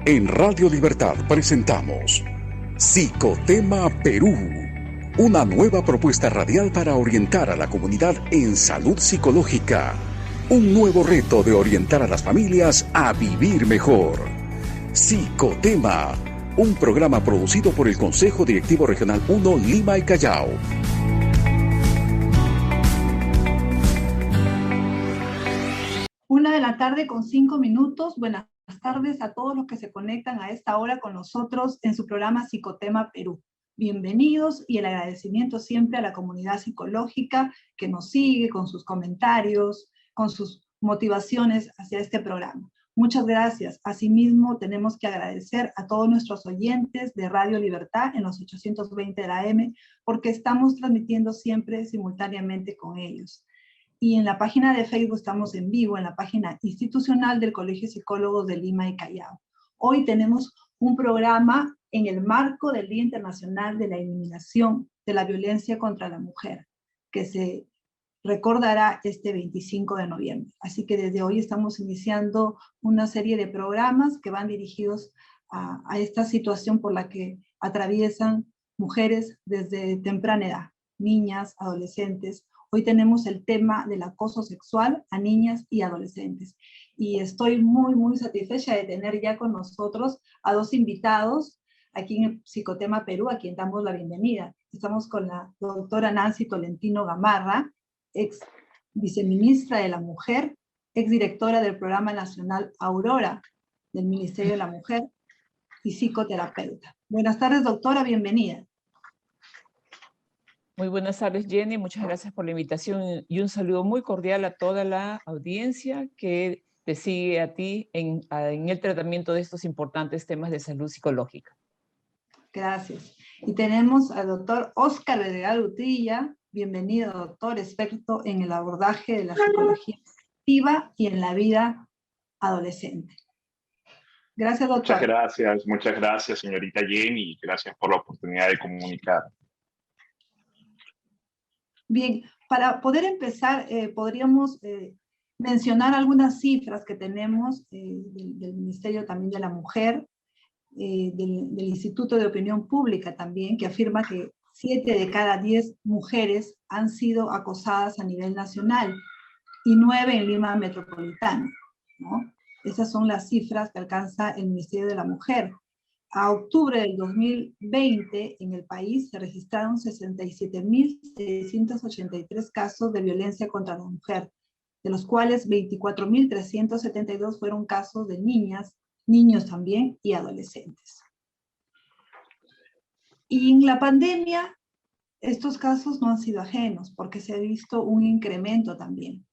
En Radio Libertad presentamos Psicotema Perú, una nueva propuesta radial para orientar a la comunidad en salud psicológica. Un nuevo reto de orientar a las familias a vivir mejor. Psicotema, un programa producido por el Consejo Directivo Regional 1 Lima y Callao. Una de la tarde con 5 minutos. Buenas tardes a todos los que se conectan a esta hora con nosotros en su programa Psicotema Perú. Bienvenidos y el agradecimiento siempre a la comunidad psicológica que nos sigue con sus comentarios, con sus motivaciones hacia este programa. Muchas gracias. Asimismo, tenemos que agradecer a todos nuestros oyentes de Radio Libertad en los 820 de la AM, porque estamos transmitiendo siempre simultáneamente con ellos. Y en la página de Facebook estamos en vivo, en la página institucional del Colegio de Psicólogos de Lima y Callao. Hoy tenemos un programa en el marco del Día Internacional de la Eliminación de la Violencia contra la Mujer, que se recordará este 25 de noviembre. Así que desde hoy estamos iniciando una serie de programas que van dirigidos a esta situación por la que atraviesan mujeres desde temprana edad, niñas, adolescentes. Hoy tenemos el tema del acoso sexual a niñas y adolescentes. Y estoy muy satisfecha de tener ya con nosotros a dos invitados aquí en el Psicotema Perú, a quien damos la bienvenida. Estamos con la doctora Nancy Tolentino Gamarra, ex viceministra de la Mujer, ex directora del Programa Nacional Aurora del Ministerio de la Mujer y psicoterapeuta. Buenas tardes, doctora, bienvenida. Muy buenas tardes, Jenny. Muchas gracias por la invitación y un saludo muy cordial a toda la audiencia que te sigue a ti en el tratamiento de estos importantes temas de salud psicológica. Gracias. Y tenemos al doctor Óscar Vergara Utrilla. Bienvenido, doctor, experto en el abordaje de la psicología activa y en la vida adolescente. Gracias, doctor. Muchas gracias, señorita Jenny, y gracias por la oportunidad de comunicar. Bien, para poder empezar, podríamos mencionar algunas cifras que tenemos del Ministerio también de la Mujer, del Instituto de Opinión Pública también, que afirma que 7 de cada 10 mujeres han sido acosadas a nivel nacional y 9 en Lima metropolitana, ¿no? Esas son las cifras que alcanza el Ministerio de la Mujer. A octubre del 2020, en el país se registraron 67.683 casos de violencia contra la mujer, de los cuales 24.372 fueron casos de niñas, niños también y adolescentes. Y en la pandemia, estos casos no han sido ajenos, porque se ha visto un incremento también,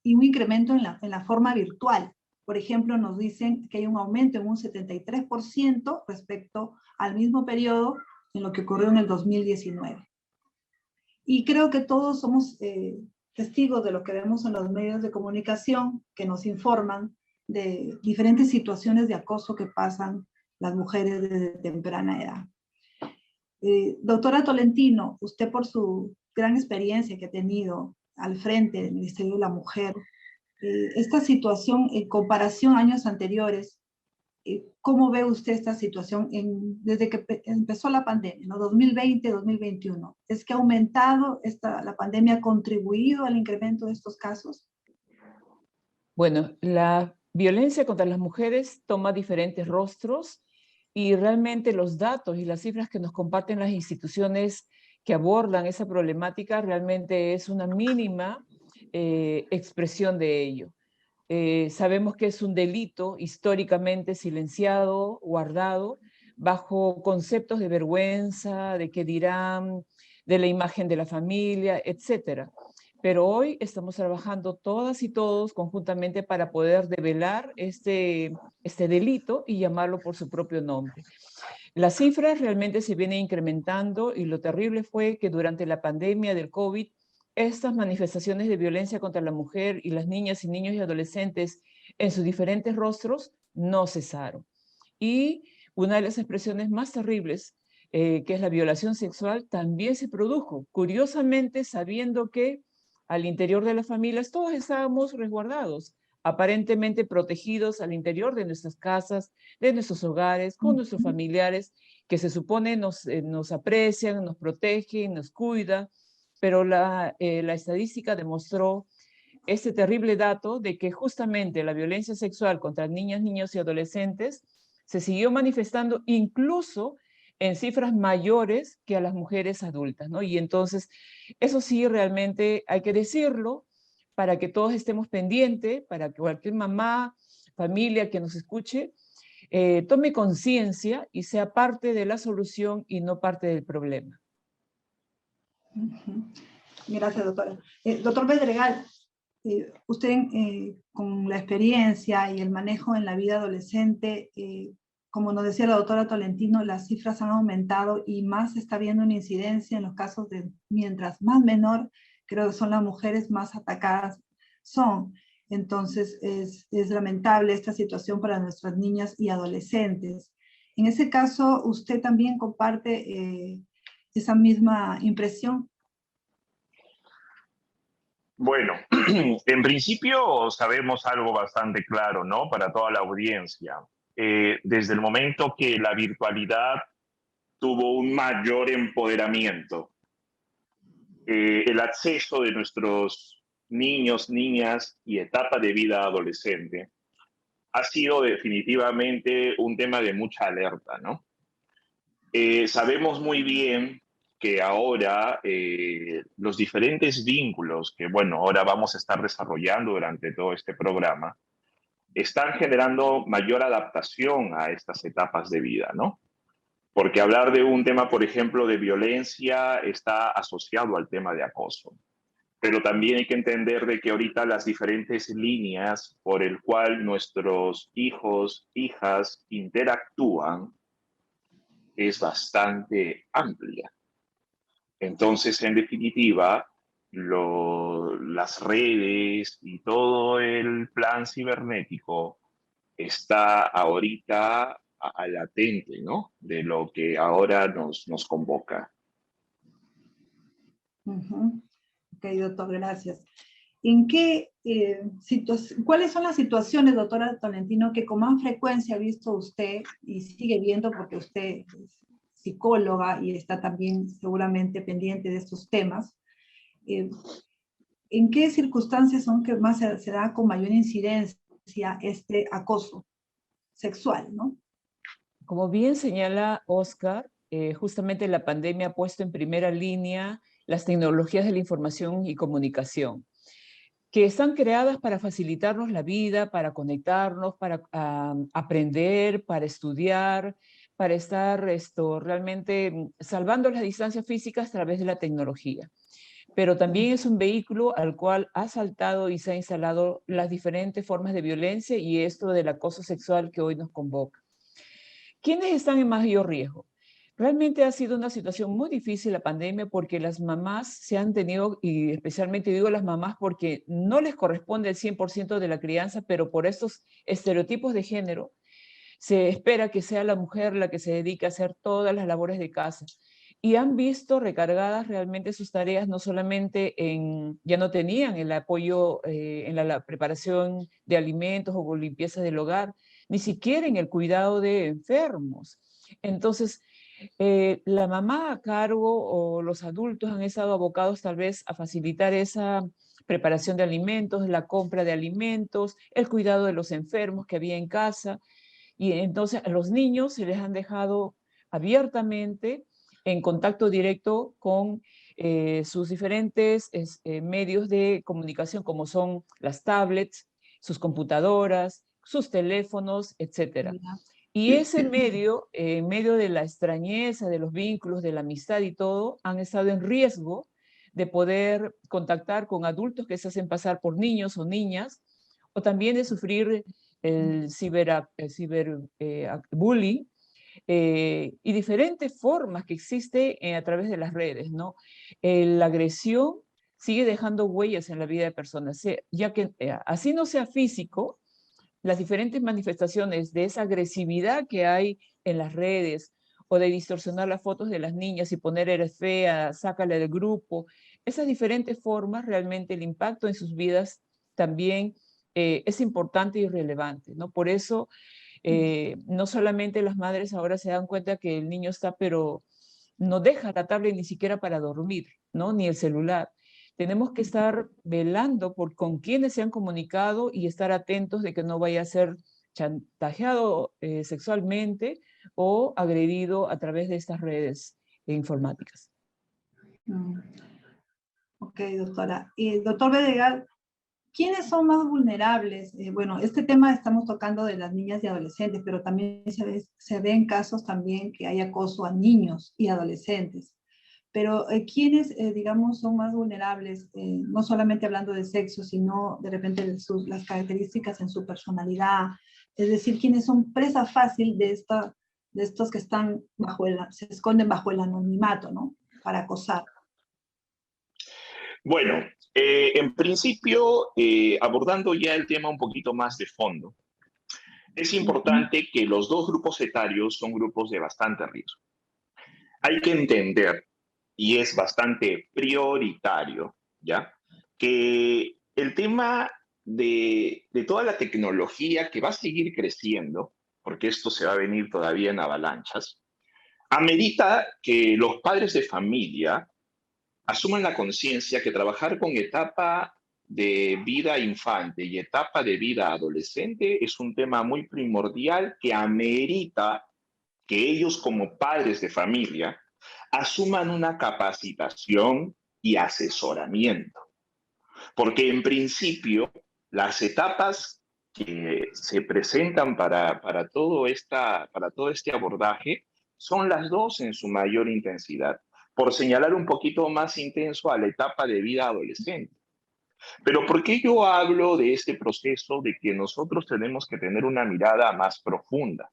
y un incremento en la forma virtual. Por ejemplo, nos dicen que hay un aumento en un 73% respecto al mismo periodo en lo que ocurrió en el 2019. Y creo que todos somos testigos de lo que vemos en los medios de comunicación que nos informan de diferentes situaciones de acoso que pasan las mujeres desde temprana edad. Doctora Tolentino, usted por su gran experiencia que ha tenido al frente del Ministerio de la Mujer, esta situación en comparación a años anteriores, ¿cómo ve usted esta situación desde que empezó la pandemia, ¿no? 2020, 2021? ¿Es que ha aumentado la pandemia, ha contribuido al incremento de estos casos? Bueno, la violencia contra las mujeres toma diferentes rostros y realmente los datos y las cifras que nos comparten las instituciones que abordan esa problemática realmente es una mínima expresión de ello. Sabemos que es un delito históricamente silenciado, guardado, bajo conceptos de vergüenza, de qué dirán, de la imagen de la familia, etc. Pero hoy estamos trabajando todas y todos conjuntamente para poder develar este delito y llamarlo por su propio nombre. Las cifras realmente se vienen incrementando y lo terrible fue que durante la pandemia del COVID, estas manifestaciones de violencia contra la mujer y las niñas y niños y adolescentes en sus diferentes rostros no cesaron. Y una de las expresiones más terribles, que es la violación sexual, también se produjo, curiosamente sabiendo que al interior de las familias todos estábamos resguardados. aparentemente protegidos al interior de nuestras casas, de nuestros hogares, con nuestros familiares, que se supone nos aprecian, nos protegen, nos cuidan, pero la estadística demostró este terrible dato de que justamente la violencia sexual contra niñas, niños y adolescentes se siguió manifestando incluso en cifras mayores que a las mujeres adultas, ¿no? Y entonces, eso sí realmente hay que decirlo para que todos estemos pendientes, para que cualquier mamá, familia que nos escuche, tome conciencia y sea parte de la solución y no parte del problema. Gracias, doctora. Doctor Pedregal, usted con la experiencia y el manejo en la vida adolescente, como nos decía la doctora Tolentino, las cifras han aumentado y más está habiendo una incidencia en los casos de, mientras más menor, creo que son las mujeres más atacadas son. Entonces es lamentable esta situación para nuestras niñas y adolescentes. En ese caso, ¿usted también comparte esa misma impresión? Bueno, en principio sabemos algo bastante claro, ¿no? Para toda la audiencia. Desde el momento que la virtualidad tuvo un mayor empoderamiento, el acceso de nuestros niños, niñas y etapa de vida adolescente ha sido definitivamente un tema de mucha alerta, ¿no? Sabemos muy bien que ahora los diferentes vínculos que, bueno, ahora vamos a estar desarrollando durante todo este programa, están generando mayor adaptación a estas etapas de vida, ¿no? Porque hablar de un tema, por ejemplo, de violencia está asociado al tema de acoso. Pero también hay que entender de que ahorita las diferentes líneas por el cual nuestros hijos, hijas interactúan es bastante amplia. Entonces, en definitiva, las redes y todo el plan cibernético está ahorita latente, ¿no? De lo que ahora nos convoca. Ok, doctor, gracias. ¿En qué cuáles son las situaciones, doctora Tolentino, que con más frecuencia ha visto usted y sigue viendo porque usted es psicóloga y está también seguramente pendiente de estos temas? ¿En qué circunstancias son que más se da con mayor incidencia este acoso sexual, ¿no? Como bien señala Oscar, justamente la pandemia ha puesto en primera línea las tecnologías de la información y comunicación, que están creadas para facilitarnos la vida, para conectarnos, para aprender, para estudiar, para estar realmente salvando las distancias físicas a través de la tecnología. Pero también es un vehículo al cual ha saltado y se ha instalado las diferentes formas de violencia y esto del acoso sexual que hoy nos convoca. ¿Quiénes están en mayor riesgo? Realmente ha sido una situación muy difícil la pandemia porque las mamás se han tenido, y especialmente digo las mamás porque no les corresponde el 100% de la crianza, pero por estos estereotipos de género, se espera que sea la mujer la que se dedique a hacer todas las labores de casa. Y han visto recargadas realmente sus tareas, no solamente ya no tenían el apoyo en la preparación de alimentos o limpieza del hogar, ni siquiera en el cuidado de enfermos. Entonces, la mamá a cargo o los adultos han estado abocados tal vez a facilitar esa preparación de alimentos, la compra de alimentos, el cuidado de los enfermos que había en casa. Y entonces a los niños se les han dejado abiertamente en contacto directo con sus diferentes medios de comunicación, como son las tablets, sus computadoras, sus teléfonos, etc. Y ese medio, en medio de la extrañeza, de los vínculos, de la amistad y todo, han estado en riesgo de poder contactar con adultos que se hacen pasar por niños o niñas, o también de sufrir el ciberbullying y diferentes formas que existen a través de las redes, ¿no? La agresión sigue dejando huellas en la vida de personas, ya que así no sea físico, las diferentes manifestaciones de esa agresividad que hay en las redes o de distorsionar las fotos de las niñas y poner eres fea, sácala del grupo, esas diferentes formas realmente el impacto en sus vidas también es importante y relevante, ¿no? Por eso, no solamente las madres ahora se dan cuenta que el niño está, pero no deja la tablet ni siquiera para dormir, ¿no? Ni el celular. Tenemos que estar velando por con quienes se han comunicado y estar atentos de que no vaya a ser chantajeado sexualmente o agredido a través de estas redes informáticas. Ok, doctora. Y doctor Bedegal, ¿quiénes son más vulnerables? Bueno, este tema estamos tocando de las niñas y adolescentes, pero también se ven casos también que hay acoso a niños y adolescentes. Pero ¿quiénes, digamos, son más vulnerables? No solamente hablando de sexo, sino de repente las características en su personalidad. Es decir, ¿quiénes son presa fácil de estos que están se esconden bajo el anonimato, ¿no? Para acosar. Bueno, en principio, abordando ya el tema un poquito más de fondo, es importante que los dos grupos etarios son grupos de bastante riesgo. Hay que entender, y es bastante prioritario, ¿ya? Que el tema de toda la tecnología que va a seguir creciendo, porque esto se va a venir todavía en avalanchas, amerita que los padres de familia asuman la conciencia que trabajar con etapa de vida infante y etapa de vida adolescente es un tema muy primordial que amerita que ellos como padres de familia asuman una capacitación y asesoramiento. Porque en principio las etapas que se presentan para todo este abordaje son las dos en su mayor intensidad. Por señalar un poquito más intenso a la etapa de vida adolescente. Pero ¿por qué yo hablo de este proceso de que nosotros tenemos que tener una mirada más profunda?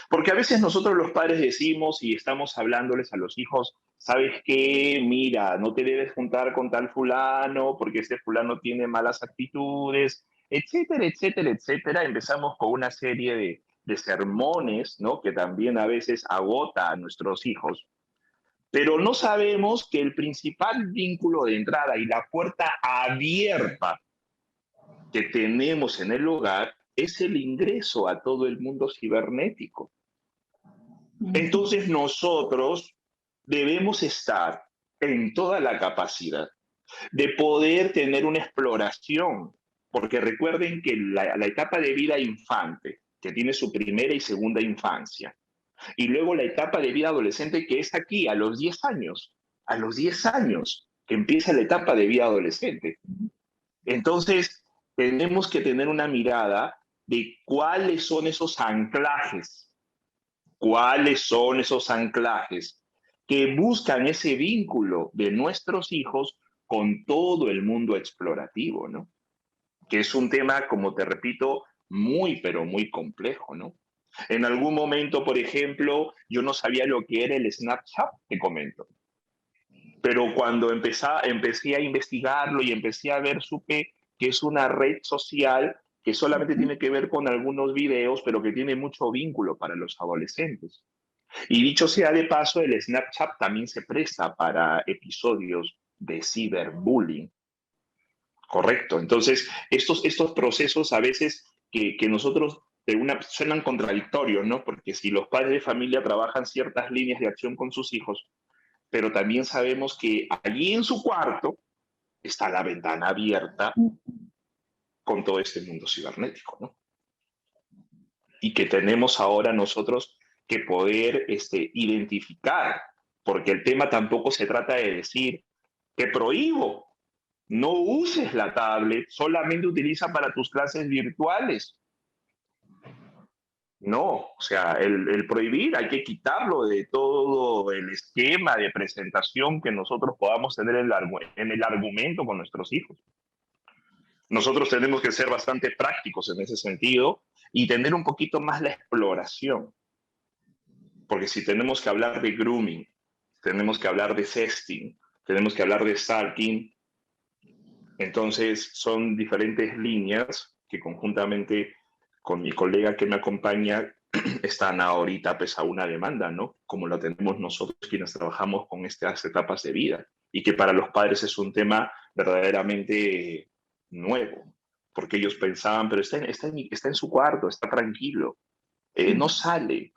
Porque a veces nosotros los padres decimos y estamos hablándoles a los hijos, ¿sabes qué? Mira, no te debes juntar con tal fulano porque este fulano tiene malas actitudes, etcétera, etcétera, etcétera. Empezamos con una serie de sermones, ¿no? Que también a veces agota a nuestros hijos. Pero no sabemos que el principal vínculo de entrada y la puerta abierta que tenemos en el hogar es el ingreso a todo el mundo cibernético. Entonces nosotros debemos estar en toda la capacidad de poder tener una exploración, porque recuerden que la etapa de vida infante, que tiene su primera y segunda infancia, y luego la etapa de vida adolescente que es aquí, a los 10 años, que empieza la etapa de vida adolescente. Entonces, tenemos que tener una mirada de cuáles son esos anclajes que buscan ese vínculo de nuestros hijos con todo el mundo explorativo, ¿no? Que es un tema, como te repito, muy, pero muy complejo, ¿no? En algún momento, por ejemplo, yo no sabía lo que era el Snapchat, te comento. Pero cuando empecé a investigarlo y empecé a ver, supe que es una red social que solamente tiene que ver con algunos videos, pero que tiene mucho vínculo para los adolescentes. Y dicho sea de paso, el Snapchat también se presta para episodios de ciberbullying. Correcto. Entonces, estos procesos a veces que nosotros suenan contradictorios, ¿no? Porque si los padres de familia trabajan ciertas líneas de acción con sus hijos, pero también sabemos que allí en su cuarto está la ventana abierta con todo este mundo cibernético, ¿no? Y que tenemos ahora nosotros que poder identificar, porque el tema tampoco se trata de decir que prohíbo, no uses la tablet, solamente utiliza para tus clases virtuales. No, o sea, el prohibir hay que quitarlo de todo el esquema de presentación que nosotros podamos tener en el argumento con nuestros hijos. Nosotros tenemos que ser bastante prácticos en ese sentido y tener un poquito más la exploración. Porque si tenemos que hablar de grooming, tenemos que hablar de sexting, tenemos que hablar de stalking, entonces son diferentes líneas que conjuntamente con mi colega que me acompaña están ahorita pues a una demanda, ¿no? Como la tenemos nosotros quienes trabajamos con estas etapas de vida y que para los padres es un tema verdaderamente nuevo. porque ellos pensaban, pero está en su cuarto, está tranquilo, no sale.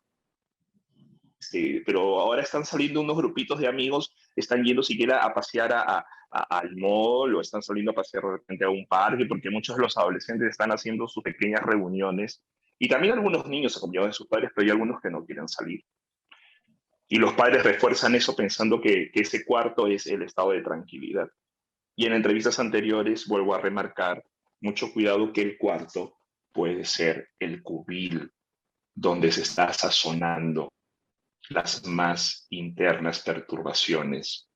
Pero ahora están saliendo unos grupitos de amigos, están yendo siquiera a pasear al mall o están saliendo a pasear de repente a un parque, porque muchos de los adolescentes están haciendo sus pequeñas reuniones y también algunos niños acompañados de sus padres, pero hay algunos que no quieren salir. Y los padres refuerzan eso pensando que ese cuarto es el estado de tranquilidad. Y en entrevistas anteriores vuelvo a remarcar, mucho cuidado que el cuarto puede ser el cubil donde se está sazonando las más internas perturbaciones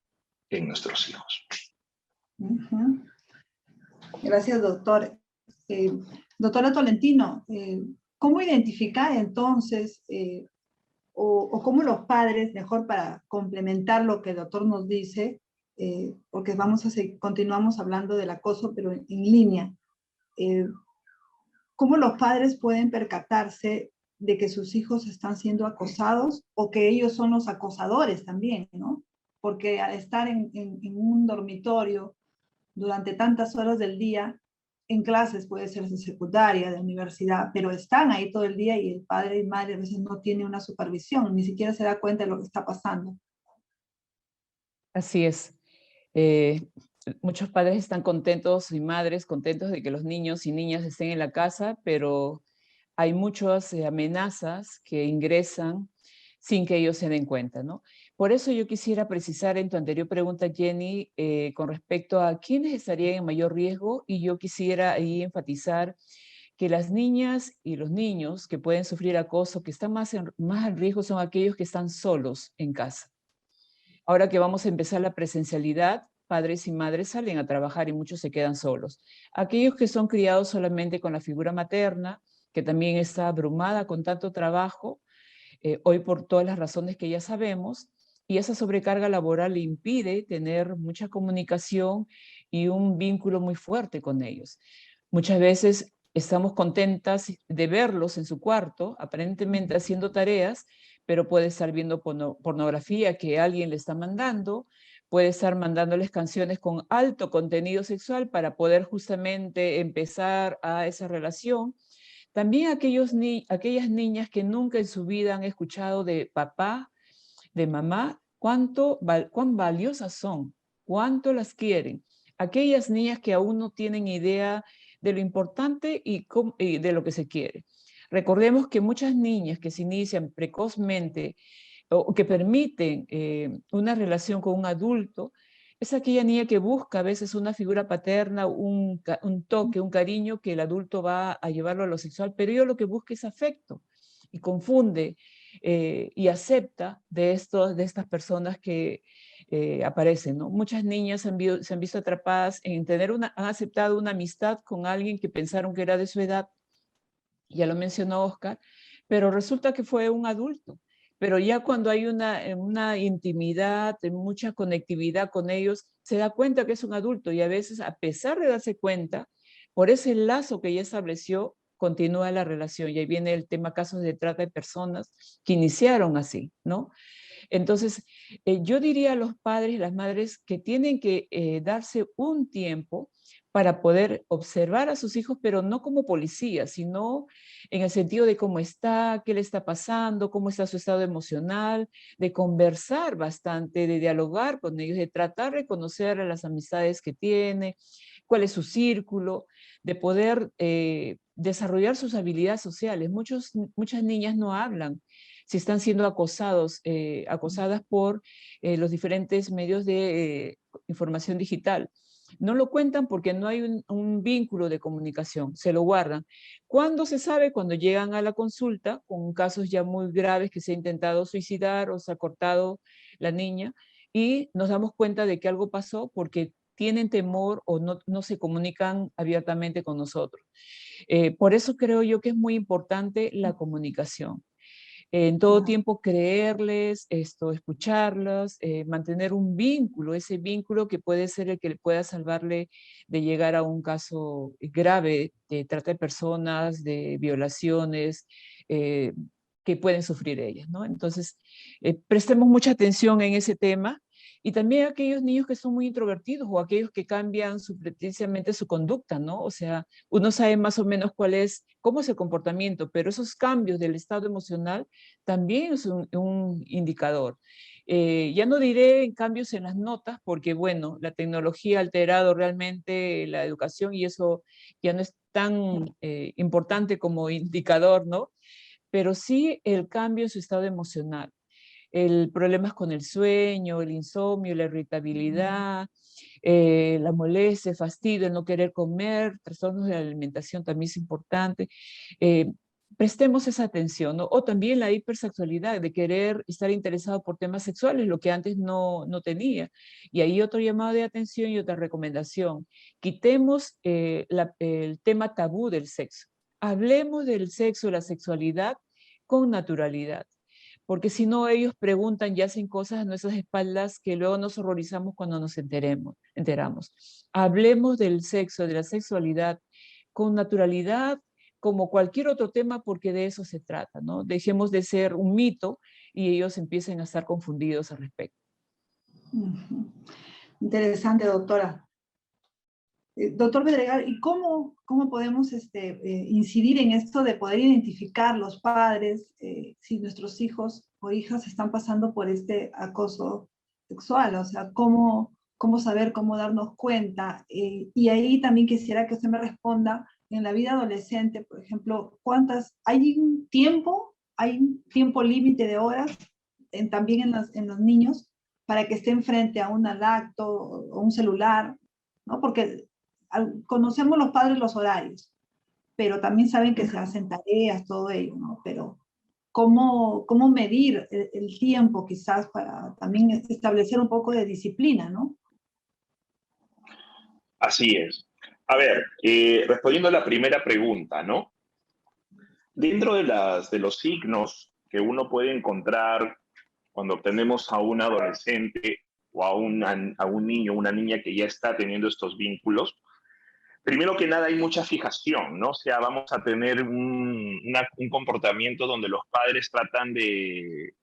en nuestros hijos. Uh-huh. Gracias, doctor. Doctora Tolentino, ¿cómo identificar entonces, o cómo los padres, mejor para complementar lo que el doctor nos dice, porque continuamos hablando del acoso, pero en línea, cómo los padres pueden percatarse de que sus hijos están siendo acosados o que ellos son los acosadores también, ¿no? Porque al estar en un dormitorio durante tantas horas del día, en clases puede ser de secundaria, de universidad, pero están ahí todo el día y el padre y madre a veces no tiene una supervisión, ni siquiera se da cuenta de lo que está pasando. Así es. Muchos padres están contentos y madres contentos de que los niños y niñas estén en la casa, pero hay muchas amenazas que ingresan sin que ellos se den cuenta, ¿no? Por eso yo quisiera precisar en tu anterior pregunta, Jenny, con respecto a quiénes estarían en mayor riesgo, y yo quisiera ahí enfatizar que las niñas y los niños que pueden sufrir acoso, que están más al riesgo, son aquellos que están solos en casa. Ahora que vamos a empezar la presencialidad, padres y madres salen a trabajar y muchos se quedan solos. Aquellos que son criados solamente con la figura materna, que también está abrumada con tanto trabajo, hoy por todas las razones que ya sabemos, y esa sobrecarga laboral le impide tener mucha comunicación y un vínculo muy fuerte con ellos. Muchas veces estamos contentas de verlos en su cuarto, aparentemente haciendo tareas, pero puede estar viendo pornografía que alguien le está mandando, puede estar mandándoles canciones con alto contenido sexual para poder justamente empezar a esa relación. También aquellas niñas que nunca en su vida han escuchado de papá, de mamá, cuán valiosas son, cuánto las quieren. Aquellas niñas que aún no tienen idea de lo importante y de lo que se quiere. Recordemos que muchas niñas que se inician precozmente o que permiten una relación con un adulto, es aquella niña que busca a veces una figura paterna, un toque, un cariño, que el adulto va a llevarlo a lo sexual, pero ella lo que busca es afecto y confunde y acepta de estas personas que aparecen, ¿no? Muchas niñas se han visto atrapadas en han aceptado una amistad con alguien que pensaron que era de su edad, ya lo mencionó Oscar, pero resulta que fue un adulto. Pero ya cuando hay una intimidad, mucha conectividad con ellos, se da cuenta que es un adulto, y a veces, a pesar de darse cuenta, por ese lazo que ya estableció, continúa la relación. Y ahí viene el tema casos de trata de personas que iniciaron así, ¿no? Entonces, yo diría a los padres y las madres que tienen que darse un tiempo para poder observar a sus hijos, pero no como policías, sino en el sentido de cómo está, qué le está pasando, cómo está su estado emocional, de conversar bastante, de dialogar con ellos, de tratar de conocer las amistades que tiene, cuál es su círculo, de poder desarrollar sus habilidades sociales. Muchas niñas no hablan si están siendo acosadas por los diferentes medios de información digital. No lo cuentan porque no hay un vínculo de comunicación, se lo guardan. ¿Cuándo se sabe? Cuando llegan a la consulta con casos ya muy graves, que se ha intentado suicidar o se ha cortado la niña, y nos damos cuenta de que algo pasó porque tienen temor o no se comunican abiertamente con nosotros. Por eso creo yo que es muy importante la comunicación. En todo tiempo creerles, escucharlas, mantener un vínculo, ese vínculo que puede ser el que pueda salvarle de llegar a un caso grave de trata de personas, de violaciones, que pueden sufrir ellas, ¿no? Entonces, prestemos mucha atención en ese tema Y también aquellos niños que son muy introvertidos o aquellos que cambian precisamente su conducta, ¿no? O sea, uno sabe más o menos cómo es el comportamiento, pero esos cambios del estado emocional también es un indicador. Ya no diré cambios en las notas, porque bueno, la tecnología ha alterado realmente la educación y eso ya no es tan importante como indicador, ¿no? Pero sí el cambio en su estado emocional. El problemas con el sueño, el insomnio, la irritabilidad, la molestia, el fastidio, el no querer comer, trastornos de la alimentación también es importante. Prestemos esa atención, ¿no? O también la hipersexualidad, de querer estar interesado por temas sexuales, lo que antes no tenía. Y ahí otro llamado de atención y otra recomendación. Quitemos el tema tabú del sexo. Hablemos del sexo y la sexualidad con naturalidad. Porque si no, ellos preguntan y hacen cosas a nuestras espaldas que luego nos horrorizamos cuando nos enteramos. Hablemos del sexo, de la sexualidad, con naturalidad, como cualquier otro tema, porque de eso se trata, ¿no? Dejemos de ser un mito y ellos empiecen a estar confundidos al respecto. Interesante, doctora. Doctor Pedregal, ¿y cómo podemos incidir en esto de poder identificar los padres si nuestros hijos o hijas están pasando por este acoso sexual? O sea, ¿cómo saber, cómo darnos cuenta? Y ahí también quisiera que usted me responda, en la vida adolescente, por ejemplo, ¿hay un tiempo límite de horas también en los niños para que estén frente a un lacto o un celular? ¿No? Porque conocemos los padres los horarios, pero también saben que se hacen tareas, todo ello, ¿no? Pero ¿cómo medir el tiempo quizás para también establecer un poco de disciplina, ¿no? Así es. A ver, respondiendo a la primera pregunta, ¿no? Dentro de los signos que uno puede encontrar cuando tenemos a un adolescente o a un niño, una niña que ya está teniendo estos vínculos, primero que nada hay mucha fijación, ¿no? O sea, vamos a tener un comportamiento donde los padres tratan de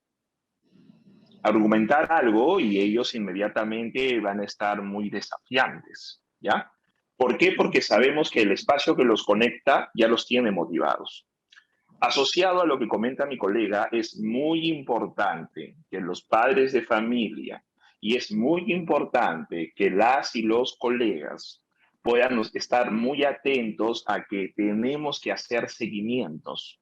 argumentar algo y ellos inmediatamente van a estar muy desafiantes, ¿ya? ¿Por qué? Porque sabemos que el espacio que los conecta ya los tiene motivados. Asociado a lo que comenta mi colega, es muy importante que los padres de familia y es muy importante que las y los colegas puedan estar muy atentos a que tenemos que hacer seguimientos,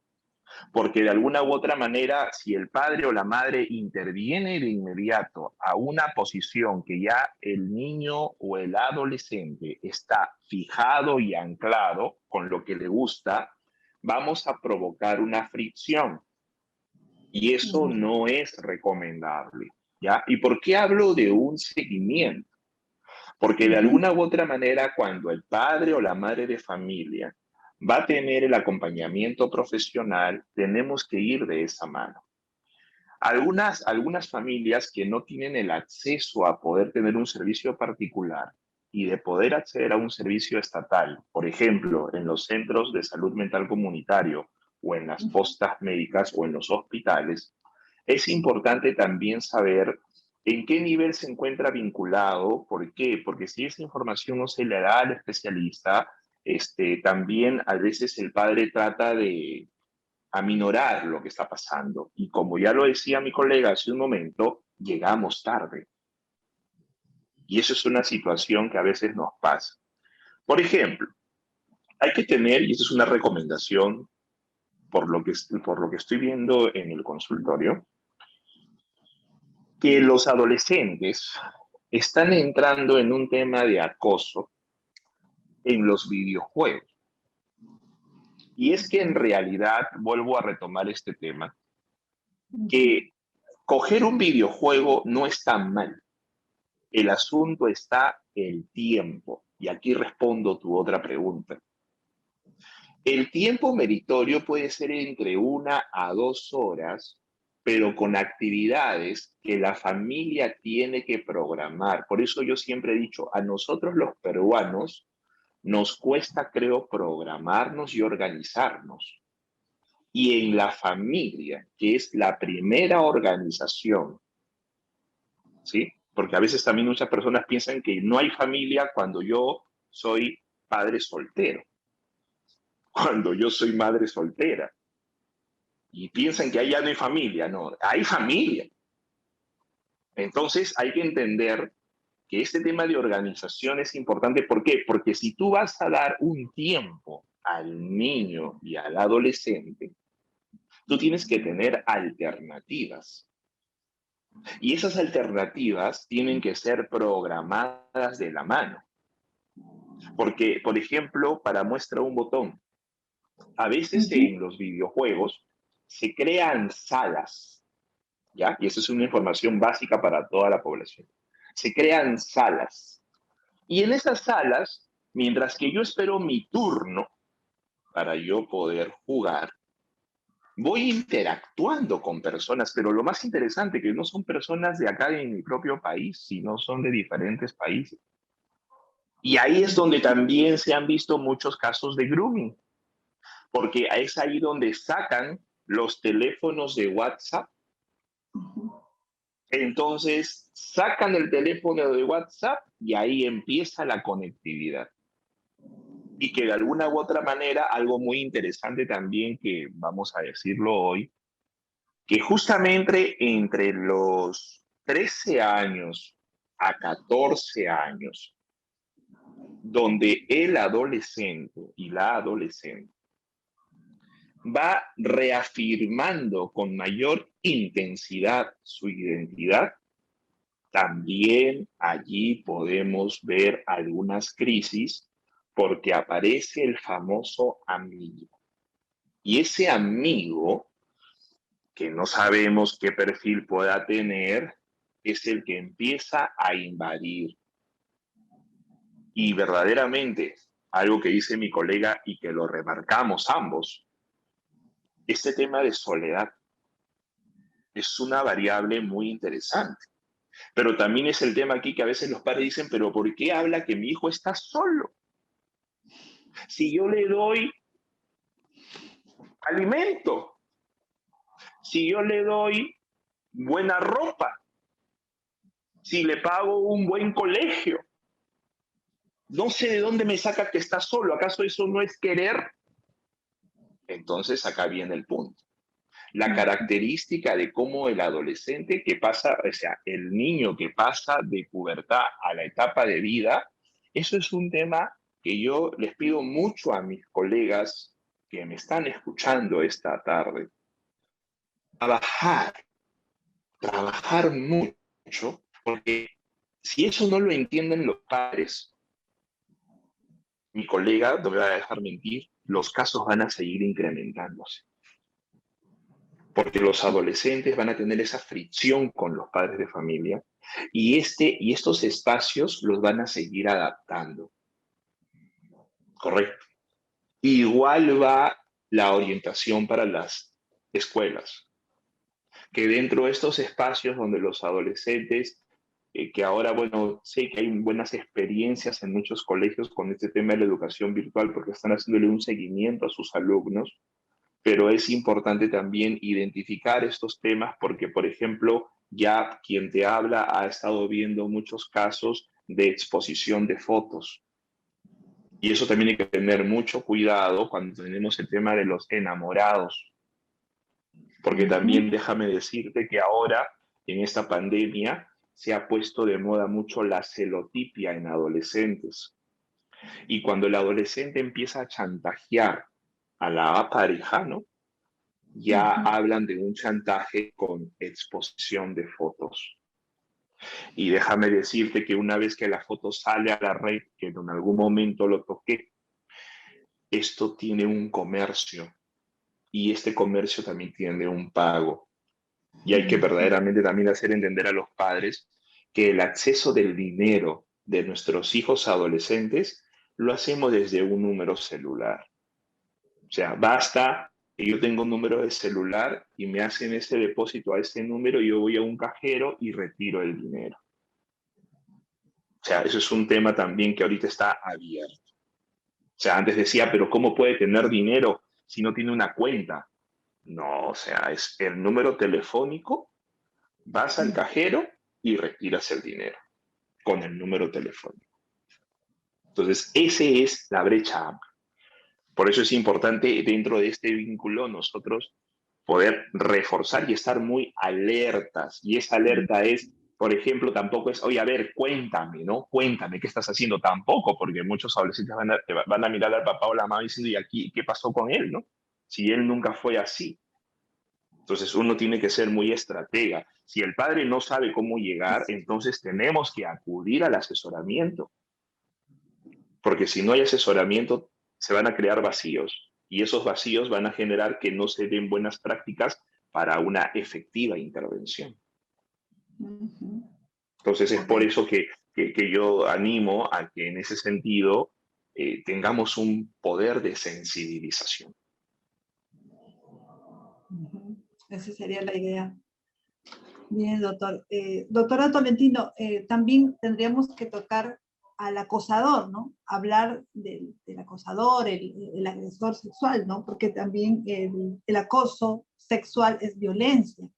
porque de alguna u otra manera, si el padre o la madre interviene de inmediato a una posición que ya el niño o el adolescente está fijado y anclado con lo que le gusta, vamos a provocar una fricción. Y eso no es recomendable, ¿ya? ¿Y por qué hablo de un seguimiento? Porque de alguna u otra manera, cuando el padre o la madre de familia va a tener el acompañamiento profesional, tenemos que ir de esa mano. Algunas familias que no tienen el acceso a poder tener un servicio particular y de poder acceder a un servicio estatal, por ejemplo, en los centros de salud mental comunitario o en las postas médicas o en los hospitales, es importante también saber en qué nivel se encuentra vinculado. ¿Por qué? Porque si esa información no se le da al especialista, también a veces el padre trata de aminorar lo que está pasando. Y como ya lo decía mi colega hace un momento, llegamos tarde. Y eso es una situación que a veces nos pasa. Por ejemplo, hay que tener, y esa es una recomendación por lo que estoy viendo en el consultorio, que los adolescentes están entrando en un tema de acoso en los videojuegos. Y es que en realidad, vuelvo a retomar este tema, que coger un videojuego no está mal. El asunto está el tiempo. Y aquí respondo tu otra pregunta. El tiempo meritorio puede ser entre 1 a 2 horas, pero con actividades que la familia tiene que programar. Por eso yo siempre he dicho, a nosotros los peruanos nos cuesta, creo, programarnos y organizarnos. Y en la familia, que es la primera organización, ¿sí?, Porque a veces también muchas personas piensan que no hay familia cuando yo soy padre soltero, cuando yo soy madre soltera. Y piensan que ahí ya no hay familia. No, hay familia. Entonces hay que entender que este tema de organización es importante. ¿Por qué? Porque si tú vas a dar un tiempo al niño y al adolescente, tú tienes que tener alternativas. Y esas alternativas tienen que ser programadas de la mano. Porque, por ejemplo, para muestra un botón, a veces en los videojuegos se crean salas, ¿ya? Y esa es una información básica para toda la población. Se crean salas. Y en esas salas, mientras que yo espero mi turno para yo poder jugar, voy interactuando con personas, pero lo más interesante que no son personas de acá en mi propio país, sino son de diferentes países. Y ahí es donde también se han visto muchos casos de grooming, porque es ahí donde sacan los teléfonos de WhatsApp. Entonces, sacan el teléfono de WhatsApp y ahí empieza la conectividad. Y que de alguna u otra manera, algo muy interesante también que vamos a decirlo hoy, que justamente entre los 13 años a 14 años, donde el adolescente y la adolescente va reafirmando con mayor intensidad su identidad, también allí podemos ver algunas crisis porque aparece el famoso amigo. Y ese amigo, que no sabemos qué perfil pueda tener, es el que empieza a invadir. Y verdaderamente, algo que dice mi colega y que lo remarcamos ambos, este tema de soledad es una variable muy interesante. Pero también es el tema aquí que a veces los padres dicen, pero ¿por qué habla que mi hijo está solo? Si yo le doy alimento, si yo le doy buena ropa, si le pago un buen colegio, no sé de dónde me saca que está solo. ¿Acaso eso no es querer? Entonces acá viene el punto. La característica de cómo el adolescente que pasa, o sea, el niño que pasa de pubertad a la etapa de vida, eso es un tema que yo les pido mucho a mis colegas que me están escuchando esta tarde. Trabajar mucho, porque si eso no lo entienden los padres, mi colega, no me va a dejar mentir, los casos van a seguir incrementándose. Porque los adolescentes van a tener esa fricción con los padres de familia y estos espacios los van a seguir adaptando. Correcto. Igual va la orientación para las escuelas, que dentro de estos espacios donde los adolescentes, que ahora, bueno, sé que hay buenas experiencias en muchos colegios con este tema de la educación virtual porque están haciéndole un seguimiento a sus alumnos, pero es importante también identificar estos temas porque, por ejemplo, ya quien te habla ha estado viendo muchos casos de exposición de fotos. Y eso también hay que tener mucho cuidado cuando tenemos el tema de los enamorados. Porque también déjame decirte que ahora, en esta pandemia, se ha puesto de moda mucho la celotipia en adolescentes. Y cuando el adolescente empieza a chantajear a la pareja, ¿no? Ya hablan de un chantaje con exposición de fotos. Y déjame decirte que una vez que la foto sale a la red, que en algún momento lo toqué, esto tiene un comercio y este comercio también tiene un pago. Y hay que verdaderamente también hacer entender a los padres que el acceso del dinero de nuestros hijos adolescentes lo hacemos desde un número celular. O sea, basta que yo tengo un número de celular y me hacen ese depósito a ese número y yo voy a un cajero y retiro el dinero. O sea, eso es un tema también que ahorita está abierto. O sea, antes decía, pero ¿cómo puede tener dinero si no tiene una cuenta? No, o sea, es el número telefónico, vas al cajero y retiras el dinero con el número telefónico. Entonces, esa es la brecha amplia. Por eso es importante dentro de este vínculo nosotros poder reforzar y estar muy alertas. Y esa alerta es, por ejemplo, tampoco es, oye, a ver, cuéntame, ¿no? Cuéntame qué estás haciendo. Tampoco, porque muchos adolescentes van a mirar al papá o la mamá diciendo, ¿y aquí qué pasó con él, no? Si él nunca fue así. Entonces uno tiene que ser muy estratega. Si el padre no sabe cómo llegar, entonces tenemos que acudir al asesoramiento. Porque si no hay asesoramiento, se van a crear vacíos. Y esos vacíos van a generar que no se den buenas prácticas para una efectiva intervención. Entonces es por eso que yo animo a que en ese sentido tengamos un poder de sensibilización. Esa sería la idea. Bien, doctor. Doctora Tolentino, también tendríamos que tocar al acosador, ¿no? Hablar del acosador, el agresor sexual, ¿no? Porque también el acoso sexual es violencia.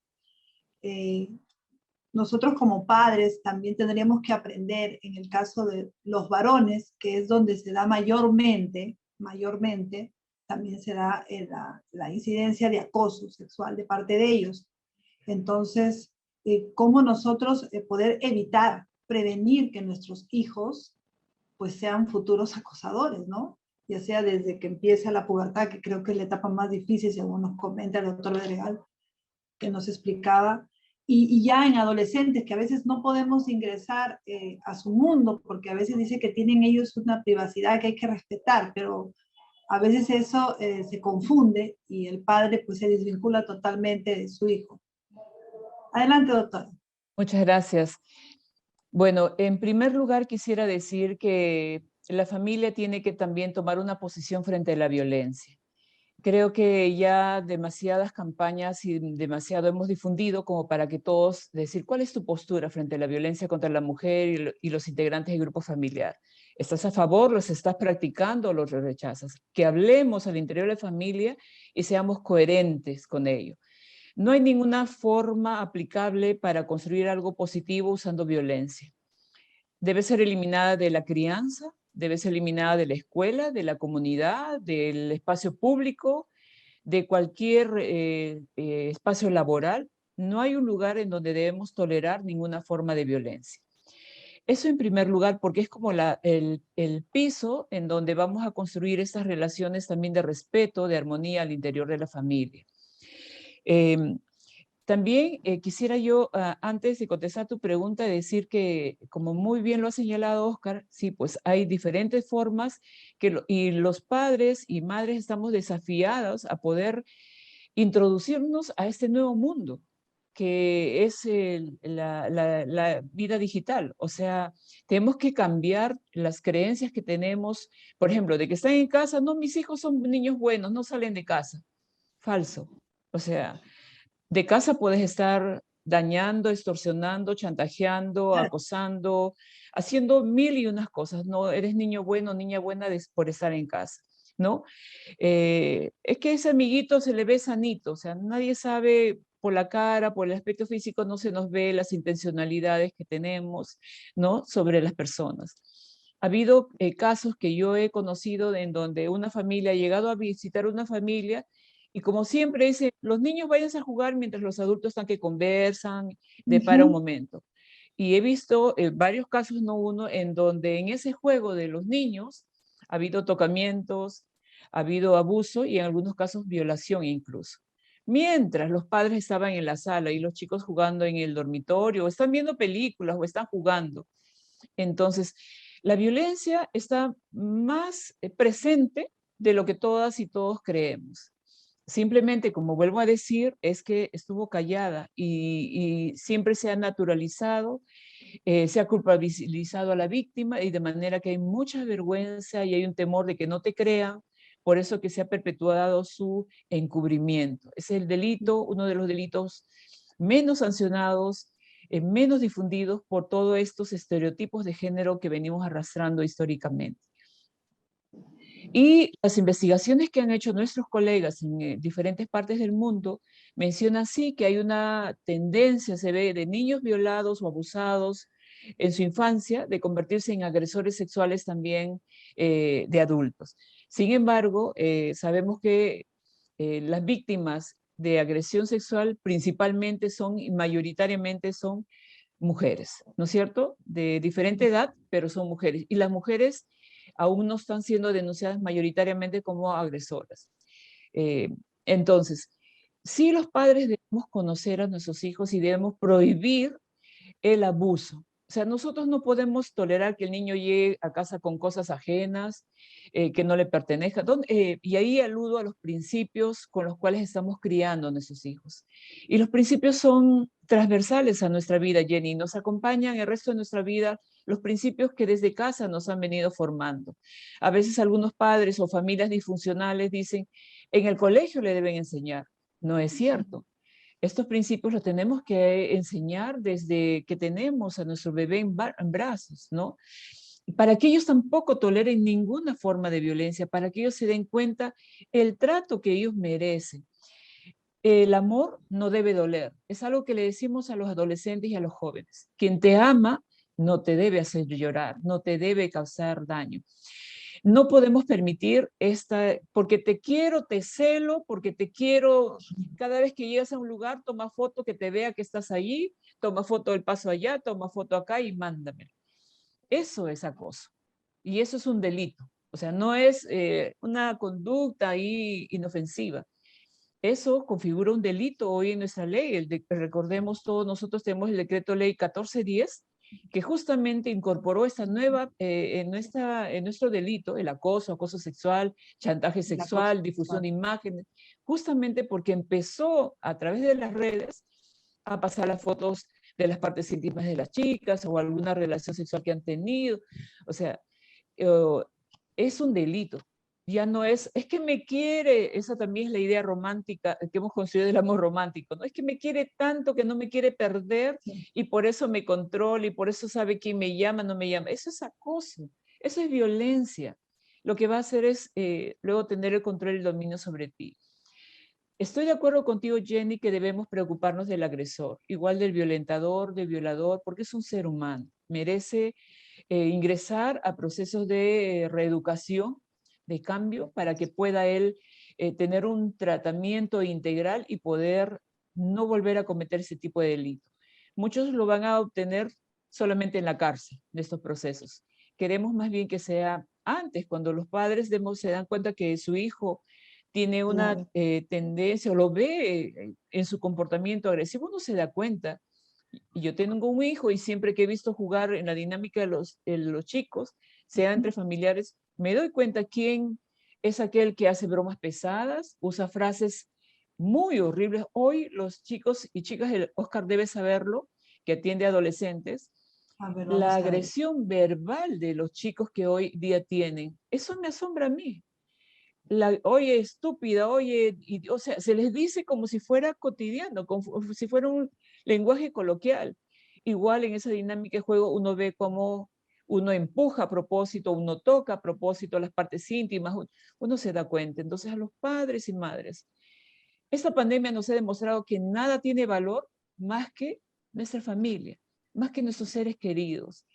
Nosotros como padres también tendríamos que aprender, en el caso de los varones, que es donde se da mayormente, también se da la incidencia de acoso sexual de parte de ellos. Entonces, cómo nosotros poder evitar, prevenir que nuestros hijos pues sean futuros acosadores, ¿no? Ya sea desde que empieza la pubertad, que creo que es la etapa más difícil, según nos comenta el doctor Dregal, que nos explicaba, y ya en adolescentes, que a veces no podemos ingresar a su mundo, porque a veces dice que tienen ellos una privacidad que hay que respetar, pero a veces eso se confunde y el padre pues se desvincula totalmente de su hijo. Adelante, doctora. Muchas gracias. Bueno, en primer lugar quisiera decir que la familia tiene que también tomar una posición frente a la violencia. Creo que ya demasiadas campañas y demasiado hemos difundido como para que todos decir cuál es tu postura frente a la violencia contra la mujer y los integrantes del grupo familiar. ¿Estás a favor, los estás practicando o los rechazas? Que hablemos al interior de la familia y seamos coherentes con ello. No hay ninguna forma aplicable para construir algo positivo usando violencia. Debe ser eliminada de la crianza, debe ser eliminada de la escuela, de la comunidad, del espacio público, de cualquier espacio laboral. No hay un lugar en donde debemos tolerar ninguna forma de violencia. Eso en primer lugar, porque es como el piso en donde vamos a construir estas relaciones también de respeto, de armonía al interior de la familia. También quisiera yo, antes de contestar tu pregunta, decir que, como muy bien lo ha señalado Oscar, sí, pues hay diferentes formas y los padres y madres estamos desafiados a poder introducirnos a este nuevo mundo, que es la vida digital. O sea, tenemos que cambiar las creencias que tenemos, por ejemplo, de que están en casa, no, mis hijos son niños buenos, no salen de casa. Falso. O sea, de casa puedes estar dañando, extorsionando, chantajeando, acosando, haciendo mil y unas cosas. No eres niño bueno, niña buena por estar en casa, ¿no? Es que ese amiguito se le ve sanito, o sea, nadie sabe por la cara, por el aspecto físico, no se nos ve las intencionalidades que tenemos, ¿no? Sobre las personas. Ha habido casos que yo he conocido en donde una familia ha llegado a visitar una familia y como siempre dice, los niños vayan a jugar mientras los adultos están que conversan, para un momento. Y he visto varios casos, no uno, en donde en ese juego de los niños ha habido tocamientos, ha habido abuso y en algunos casos violación incluso. Mientras los padres estaban en la sala y los chicos jugando en el dormitorio, o están viendo películas o están jugando. Entonces, la violencia está más presente de lo que todas y todos creemos. Simplemente, como vuelvo a decir, es que estuvo callada y siempre se ha naturalizado, se ha culpabilizado a la víctima y de manera que hay mucha vergüenza y hay un temor de que no te crean, por eso que se ha perpetuado su encubrimiento. Es el delito, uno de los delitos menos sancionados, menos difundidos por todos estos estereotipos de género que venimos arrastrando históricamente. Y las investigaciones que han hecho nuestros colegas en diferentes partes del mundo mencionan sí que hay una tendencia, se ve, de niños violados o abusados en su infancia, de convertirse en agresores sexuales también de adultos. Sin embargo, sabemos que las víctimas de agresión sexual principalmente son y mayoritariamente son mujeres, ¿no es cierto? De diferente edad, pero son mujeres. Y las mujeres aún no están siendo denunciadas mayoritariamente como agresoras. Eh, entonces, sí los padres debemos conocer a nuestros hijos y debemos prohibir el abuso. O sea, nosotros no podemos tolerar que el niño llegue a casa con cosas ajenas, que no le pertenezcan. Y ahí aludo a los principios con los cuales estamos criando a nuestros hijos. Y los principios son transversales a nuestra vida, Jenny. Nos acompañan el resto de nuestra vida los principios que desde casa nos han venido formando. A veces algunos padres o familias disfuncionales dicen, en el colegio le deben enseñar. No es cierto. Estos principios los tenemos que enseñar desde que tenemos a nuestro bebé en brazos, ¿no? Para que ellos tampoco toleren ninguna forma de violencia, para que ellos se den cuenta el trato que ellos merecen. El amor no debe doler. Es algo que le decimos a los adolescentes y a los jóvenes. Quien te ama no te debe hacer llorar, no te debe causar daño. No podemos permitir porque te quiero, te celo, porque te quiero, cada vez que llegas a un lugar, toma foto que te vea que estás allí, toma foto del paso allá, toma foto acá y mándamelo. Eso es acoso. Y eso es un delito. O sea, no es una conducta ahí inofensiva. Eso configura un delito hoy en nuestra ley. Recordemos todos, nosotros tenemos el decreto ley 1410, que justamente incorporó esta nueva, en nuestro delito, el acoso sexual, chantaje sexual, difusión de imágenes, justamente porque empezó a través de las redes a pasar las fotos de las partes íntimas de las chicas o alguna relación sexual que han tenido. O sea, es un delito. Ya no es que me quiere, esa también es la idea romántica que hemos construido del amor romántico, ¿no? Es que me quiere tanto que no me quiere perder y por eso me controla y por eso sabe quién me llama, no me llama. Eso es acoso, eso es violencia. Lo que va a hacer es luego tener el control y el dominio sobre ti. Estoy de acuerdo contigo, Jenny, que debemos preocuparnos del agresor, igual del violentador, del violador, porque es un ser humano. Merece ingresar a procesos de reeducación, de cambio, para que pueda él tener un tratamiento integral y poder no volver a cometer ese tipo de delito. Muchos lo van a obtener solamente en la cárcel, de estos procesos. Queremos más bien que sea antes, cuando los padres se dan cuenta que su hijo tiene una tendencia o lo ve en su comportamiento agresivo, uno se da cuenta. Y yo tengo un hijo y siempre que he visto jugar en la dinámica de los chicos, sea entre familiares, me doy cuenta quién es aquel que hace bromas pesadas, usa frases muy horribles. Hoy los chicos y chicas, Oscar debe saberlo, que atiende a adolescentes, la agresión verbal de los chicos que hoy día tienen, eso me asombra a mí. Oye, estúpida, oye, o sea, se les dice como si fuera cotidiano, como si fuera un lenguaje coloquial. Igual en esa dinámica de juego uno ve cómo uno empuja a propósito, uno toca a propósito las partes íntimas, uno se da cuenta. Entonces a los padres y madres, esta pandemia nos ha demostrado que nada tiene valor más que nuestra familia, más que nuestros seres queridos.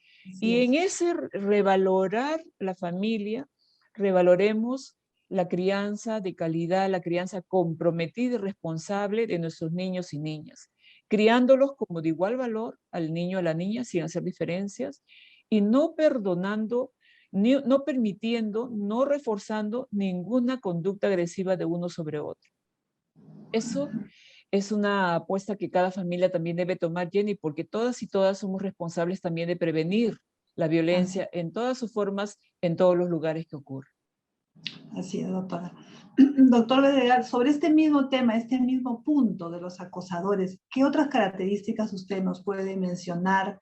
Y en ese revalorar la familia, revaloremos la crianza de calidad, la crianza comprometida y responsable de nuestros niños y niñas, criándolos como de igual valor al niño, a la niña, sin hacer diferencias, y no perdonando, no permitiendo, no reforzando ninguna conducta agresiva de uno sobre otro. Eso es una apuesta que cada familia también debe tomar, Jenny, porque todas y todas somos responsables también de prevenir la violencia en todas sus formas, en todos los lugares que ocurre. Así es, doctora. Doctor Bedregal, sobre este mismo tema, este mismo punto de los acosadores, ¿qué otras características usted nos puede mencionar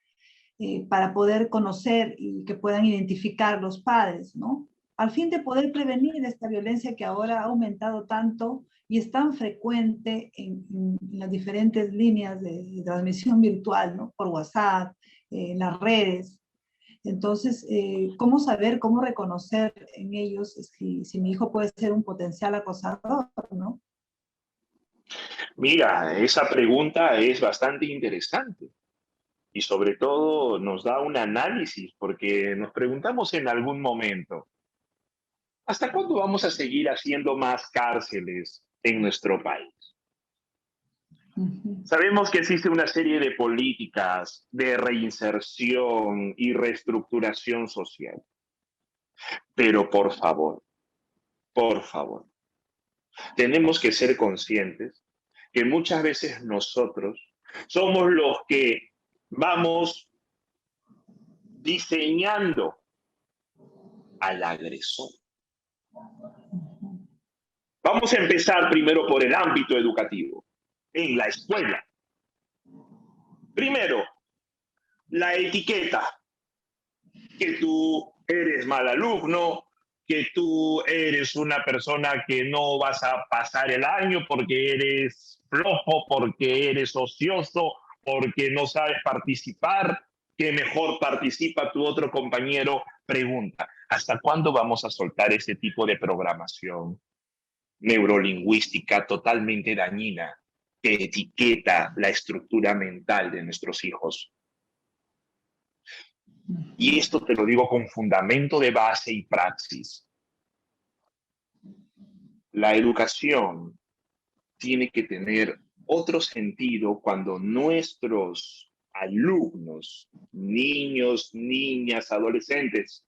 para poder conocer y que puedan identificar los padres, ¿no? Al fin de poder prevenir esta violencia que ahora ha aumentado tanto y es tan frecuente en las diferentes líneas de transmisión virtual, ¿no? Por WhatsApp, en las redes. Entonces, ¿cómo saber, cómo reconocer en ellos si mi hijo puede ser un potencial acosador, ¿no? Mira, esa pregunta es bastante interesante y sobre todo nos da un análisis porque nos preguntamos en algún momento, ¿hasta cuándo vamos a seguir haciendo más cárceles en nuestro país? Ujú. Sabemos que existe una serie de políticas de reinserción y reestructuración social, pero por favor, tenemos que ser conscientes que muchas veces nosotros somos los que vamos diseñando al agresor. Vamos a empezar primero por el ámbito educativo, en la escuela. Primero, la etiqueta, que tú eres mal alumno, que tú eres una persona que no vas a pasar el año porque eres flojo, porque eres ocioso, porque no sabes participar, que mejor participa tu otro compañero. Pregunta, ¿hasta cuándo vamos a soltar ese tipo de programación neurolingüística totalmente dañina que etiqueta la estructura mental de nuestros hijos? Y esto te lo digo con fundamento de base y praxis. La educación tiene que tener otro sentido cuando nuestros alumnos, niños, niñas, adolescentes,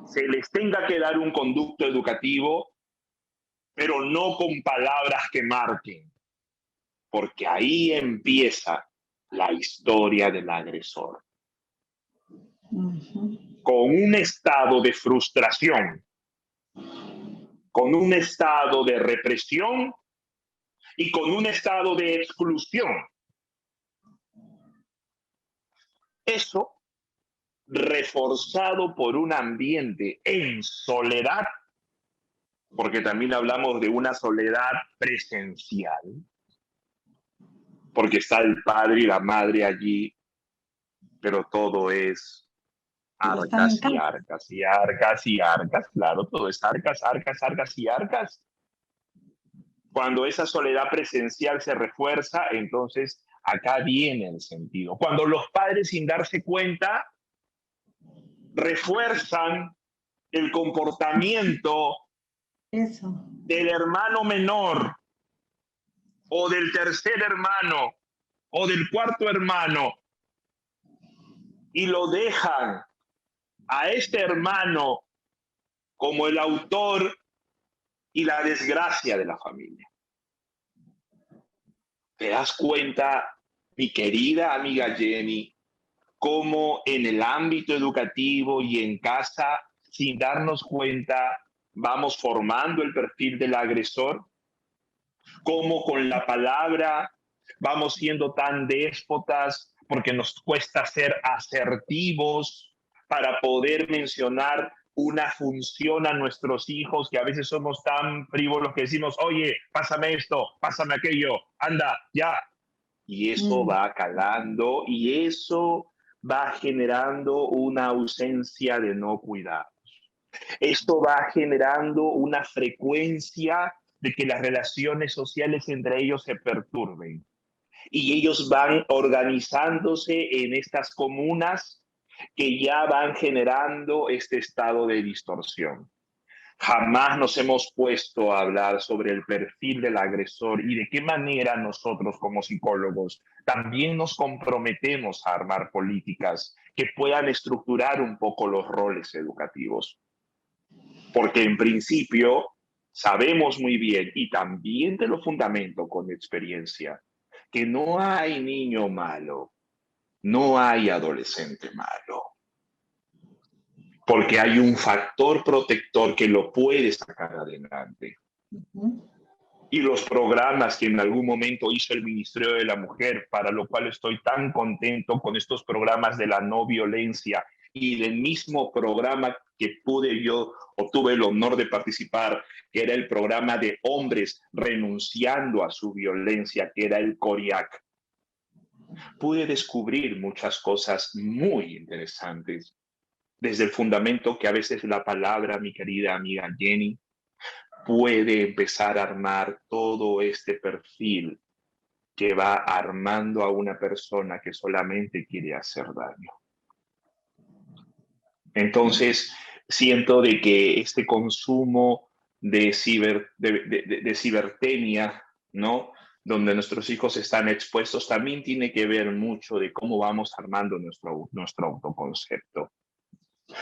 se les tenga que dar un conducto educativo, pero no con palabras que marquen, porque ahí empieza la historia del agresor. Con un estado de frustración, con un estado de represión y con un estado de exclusión. Eso, reforzado por un ambiente en soledad, porque también hablamos de una soledad presencial, porque está el padre y la madre allí, pero todo es Pero están en arcas y casa. arcas y arcas y arcas, claro, todo es arcas, arcas, arcas y arcas. Cuando esa soledad presencial se refuerza, entonces acá viene el sentido. Cuando los padres, sin darse cuenta, refuerzan el comportamiento Eso. del hermano menor o del tercer hermano o del cuarto hermano y lo dejan a este hermano como el autor y la desgracia de la familia. ¿Te das cuenta, mi querida amiga Jenny, cómo en el ámbito educativo y en casa, sin darnos cuenta, vamos formando el perfil del agresor? ¿Cómo con la palabra vamos siendo tan déspotas porque nos cuesta ser asertivos para poder mencionar una función a nuestros hijos, que a veces somos tan frívolos que decimos, oye, pásame esto, pásame aquello, anda, ya? Y eso va calando y eso va generando una ausencia de no cuidar. Esto va generando una frecuencia de que las relaciones sociales entre ellos se perturben. Y ellos van organizándose en estas comunas que ya van generando este estado de distorsión. Jamás nos hemos puesto a hablar sobre el perfil del agresor y de qué manera nosotros como psicólogos también nos comprometemos a armar políticas que puedan estructurar un poco los roles educativos. Porque en principio sabemos muy bien, y también te lo fundamento con experiencia, que no hay niño malo, no hay adolescente malo. Porque hay un factor protector que lo puede sacar adelante. Y los programas que en algún momento hizo el Ministerio de la Mujer, para lo cual estoy tan contento con estos programas de la no violencia y del mismo programa que pude yo o tuve el honor de participar, que era el programa de hombres renunciando a su violencia, que era el CORIAC. pude descubrir muchas cosas muy interesantes. Desde el fundamento que a veces la palabra, mi querida amiga Jenny, puede empezar a armar todo este perfil que va armando a una persona que solamente quiere hacer daño. Entonces, siento de que este consumo de cibertenia, ¿no? Donde nuestros hijos están expuestos, también tiene que ver mucho de cómo vamos armando nuestro autoconcepto.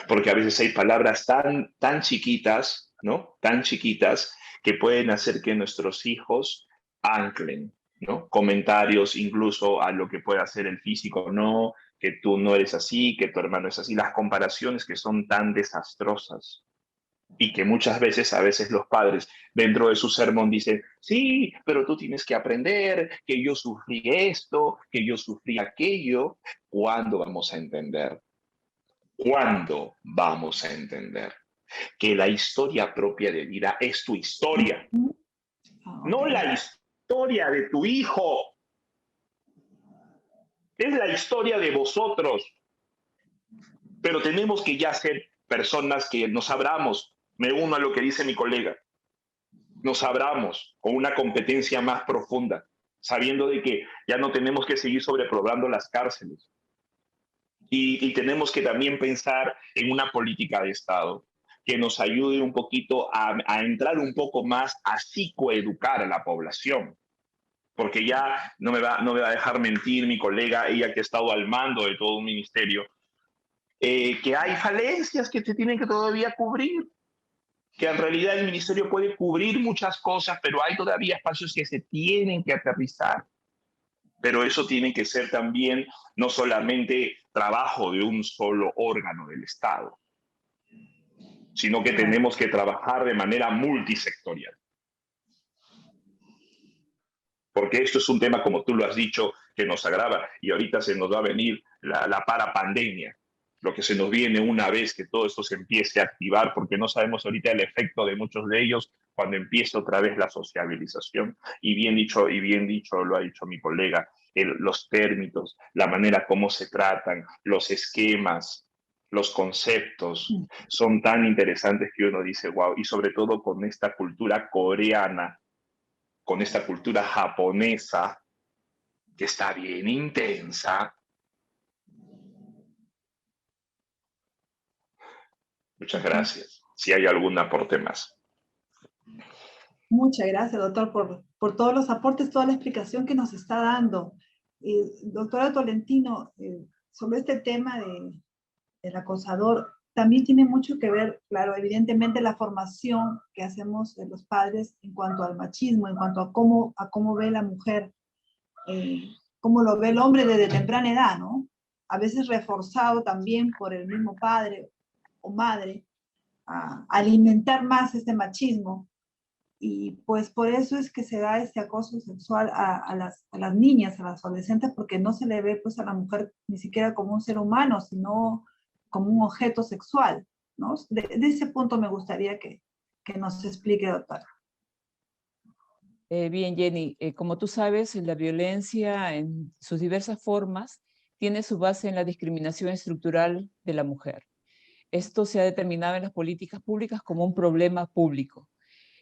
Porque a veces hay palabras tan chiquitas, ¿no? Tan chiquitas que pueden hacer que nuestros hijos anclen, ¿no? Comentarios incluso a lo que puede hacer el físico, no, que tú no eres así, que tu hermano es así, las comparaciones que son tan desastrosas y que muchas veces, a veces los padres dentro de su sermón dicen, sí, pero tú tienes que aprender que yo sufrí esto, que yo sufrí aquello. ¿Cuándo vamos a entender? ¿Cuándo vamos a entender que la historia propia de vida es tu historia, no Ok. la historia de tu hijo? Es la historia de vosotros, pero tenemos que ya ser personas que nos abramos. Me uno a lo que dice mi colega. Nos abramos con una competencia más profunda, sabiendo de que ya no tenemos que seguir sobrepoblando las cárceles. Y tenemos que también pensar en una política de Estado que nos ayude un poquito a entrar un poco más a psicoeducar a la población. Porque ya no me va a dejar mentir mi colega, ella que ha estado al mando de todo un ministerio, que hay falencias que se tienen que todavía cubrir, que en realidad el ministerio puede cubrir muchas cosas, pero hay todavía espacios que se tienen que aterrizar. Pero eso tiene que ser también no solamente trabajo de un solo órgano del Estado, sino que tenemos que trabajar de manera multisectorial. Porque esto es un tema, como tú lo has dicho, que nos agrava y ahorita se nos va a venir la parapandemia, lo que se nos viene una vez que todo esto se empiece a activar, porque no sabemos ahorita el efecto de muchos de ellos cuando empiece otra vez la sociabilización. Y bien dicho lo ha dicho mi colega, los términos, la manera como se tratan, los esquemas, los conceptos, son tan interesantes que uno dice, wow, y sobre todo con esta cultura coreana, con esta cultura japonesa, que está bien intensa. Muchas gracias. Si hay algún aporte más. Muchas gracias, doctor, por todos los aportes, toda la explicación que nos está dando. Doctora Tolentino, sobre este tema del acosador, también tiene mucho que ver, claro, evidentemente la formación que hacemos de los padres en cuanto al machismo, en cuanto a cómo ve la mujer, cómo lo ve el hombre desde temprana edad, ¿no? A veces reforzado también por el mismo padre o madre, a alimentar más este machismo. Y pues por eso es que se da este acoso sexual a las niñas, a las adolescentes, porque no se le ve pues a la mujer ni siquiera como un ser humano, sino como un objeto sexual, ¿no? De ese punto me gustaría que nos explique, doctora. Bien, Jenny, como tú sabes, la violencia en sus diversas formas tiene su base en la discriminación estructural de la mujer. Esto se ha determinado en las políticas públicas como un problema público.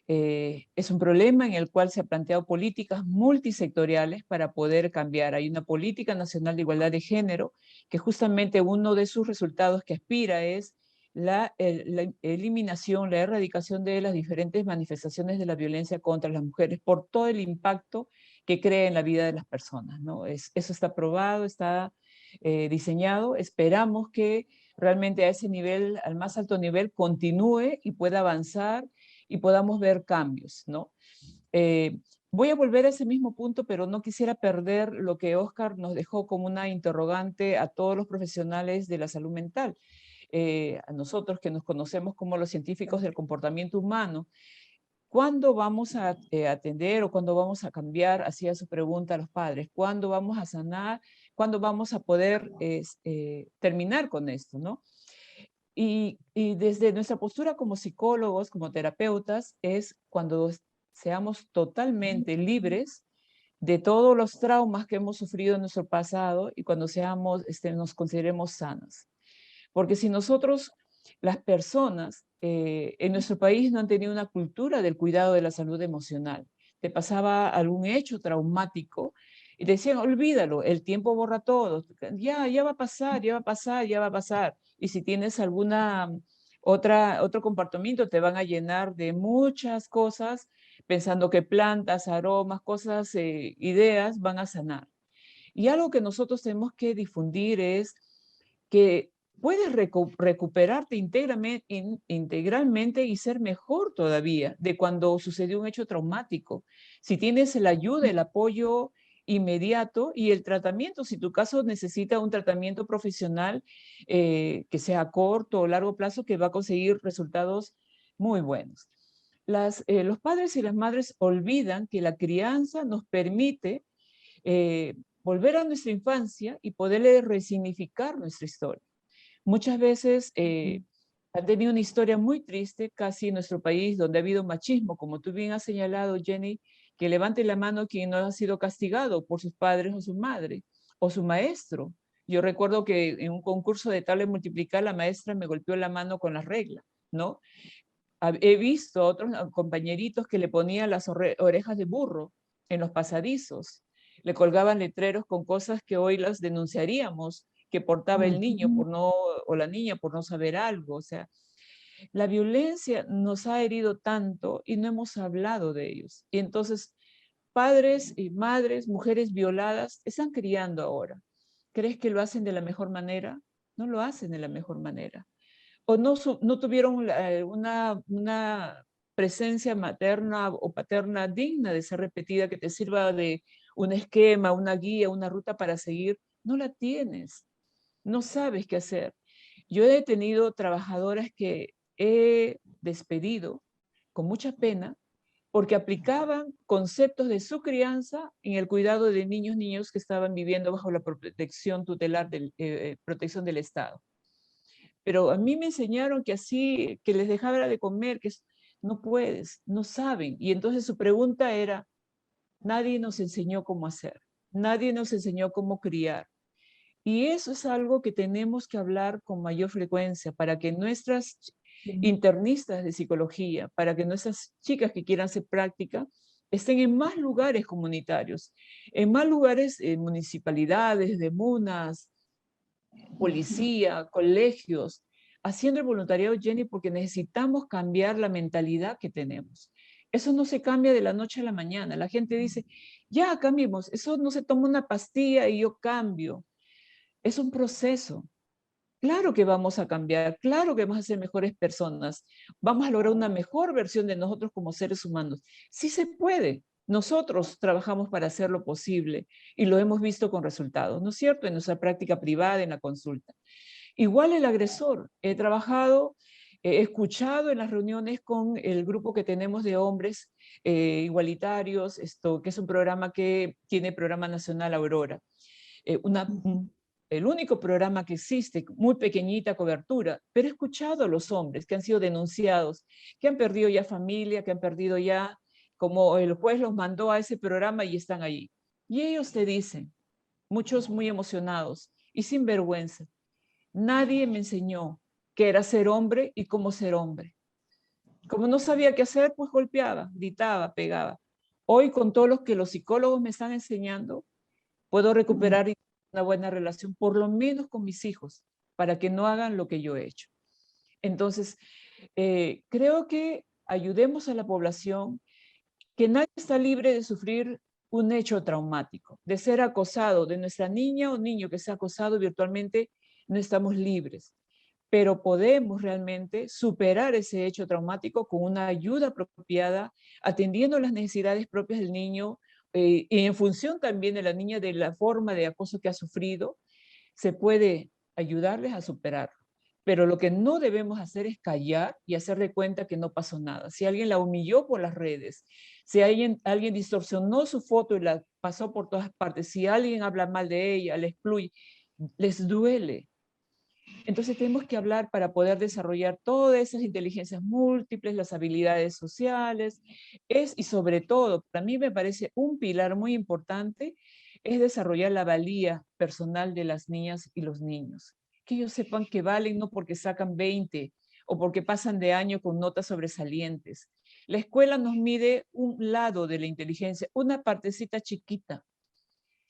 Es un problema en el cual se han planteado políticas multisectoriales para poder cambiar. Hay una política nacional de igualdad de género que justamente uno de sus resultados que aspira es la eliminación, la erradicación de las diferentes manifestaciones de la violencia contra las mujeres por todo el impacto que crea en la vida de las personas, ¿no? Eso está aprobado, está diseñado. Esperamos que realmente a ese nivel, al más alto nivel, continúe y pueda avanzar y podamos ver cambios, ¿no? Voy a volver a ese mismo punto, pero no quisiera perder lo que Oscar nos dejó como una interrogante a todos los profesionales de la salud mental, a nosotros que nos conocemos como los científicos del comportamiento humano. ¿Cuándo vamos a atender o cuándo vamos a cambiar, hacía su pregunta a los padres, cuándo vamos a sanar, cuándo vamos a poder terminar con esto, ¿no? Y desde nuestra postura como psicólogos, como terapeutas, es cuando seamos totalmente libres de todos los traumas que hemos sufrido en nuestro pasado y cuando nos consideremos sanas. Porque si nosotros, las personas en nuestro país no han tenido una cultura del cuidado de la salud emocional, te pasaba algún hecho traumático y decían, olvídalo, el tiempo borra todo, ya va a pasar, ya va a pasar, ya va a pasar. Y si tienes alguna otro comportamiento, te van a llenar de muchas cosas, pensando que plantas, aromas, cosas, ideas van a sanar. Y algo que nosotros tenemos que difundir es que puedes recuperarte integralmente y ser mejor todavía de cuando sucedió un hecho traumático. Si tienes la ayuda, el apoyo inmediato y el tratamiento, si tu caso necesita un tratamiento profesional que sea a corto o largo plazo, que va a conseguir resultados muy buenos. Los padres y las madres olvidan que la crianza nos permite volver a nuestra infancia y poderle resignificar nuestra historia. Muchas veces han tenido una historia muy triste casi en nuestro país donde ha habido machismo, como tú bien has señalado, Jenny, que levante la mano quien no ha sido castigado por sus padres o su madre o su maestro. Yo recuerdo que en un concurso de tabla multiplicar la maestra me golpeó la mano con las reglas, ¿no? He visto a otros compañeritos que le ponían las orejas de burro en los pasadizos, le colgaban letreros con cosas que hoy las denunciaríamos, que portaba el niño por no, o la niña por no saber algo. O sea, la violencia nos ha herido tanto y no hemos hablado de ellos. Y entonces, padres y madres, mujeres violadas, están criando ahora. ¿Crees que lo hacen de la mejor manera? No lo hacen de la mejor manera. O no tuvieron una presencia materna o paterna digna de ser repetida, que te sirva de un esquema, una guía, una ruta para seguir. No la tienes, no sabes qué hacer. Yo he tenido trabajadoras que he despedido con mucha pena porque aplicaban conceptos de su crianza en el cuidado de niños que estaban viviendo bajo la protección tutelar, protección del Estado. Pero a mí me enseñaron que así, que les dejara de comer, no puedes, no saben. Y entonces su pregunta era, nadie nos enseñó cómo hacer, nadie nos enseñó cómo criar. Y eso es algo que tenemos que hablar con mayor frecuencia para que nuestras internistas de psicología, para que nuestras chicas que quieran hacer práctica, estén en más lugares comunitarios, en más lugares, municipalidades, de munas, policía, colegios, haciendo el voluntariado, Jenny, porque necesitamos cambiar la mentalidad que tenemos. Eso no se cambia de la noche a la mañana. La gente dice, ya cambiemos, eso no se toma una pastilla y yo cambio. Es un proceso. Claro que vamos a cambiar, claro que vamos a ser mejores personas, vamos a lograr una mejor versión de nosotros como seres humanos. Sí se puede. Nosotros trabajamos para hacer lo posible y lo hemos visto con resultados, ¿no es cierto? En nuestra práctica privada, en la consulta. Igual el agresor. He trabajado, he escuchado en las reuniones con el grupo que tenemos de hombres igualitarios, que es un programa que tiene Programa Nacional Aurora. El único programa que existe, muy pequeñita cobertura, pero he escuchado a los hombres que han sido denunciados, que han perdido ya familia, que han perdido ya, como el juez los mandó a ese programa y están ahí. Y ellos te dicen, muchos muy emocionados y sin vergüenza, nadie me enseñó qué era ser hombre y cómo ser hombre. Como no sabía qué hacer, pues golpeaba, gritaba, pegaba. Hoy, con todo lo que los psicólogos me están enseñando, puedo recuperar una buena relación, por lo menos con mis hijos, para que no hagan lo que yo he hecho. Entonces, creo que ayudemos a la población, que nadie está libre de sufrir un hecho traumático, de ser acosado, de nuestra niña o niño que sea acosado virtualmente, no estamos libres, pero podemos realmente superar ese hecho traumático con una ayuda apropiada, atendiendo las necesidades propias del niño, y en función también de la niña, de la forma de acoso que ha sufrido, se puede ayudarles a superarlo. Pero lo que no debemos hacer es callar y hacer de cuenta que no pasó nada. Si alguien la humilló por las redes, si alguien distorsionó su foto y la pasó por todas partes, si alguien habla mal de ella, la excluye, les duele. Entonces tenemos que hablar para poder desarrollar todas esas inteligencias múltiples, las habilidades sociales, y sobre todo, para mí me parece un pilar muy importante, es desarrollar la valía personal de las niñas y los niños. Que ellos sepan que valen no porque sacan 20 o porque pasan de año con notas sobresalientes. La escuela nos mide un lado de la inteligencia, una partecita chiquita.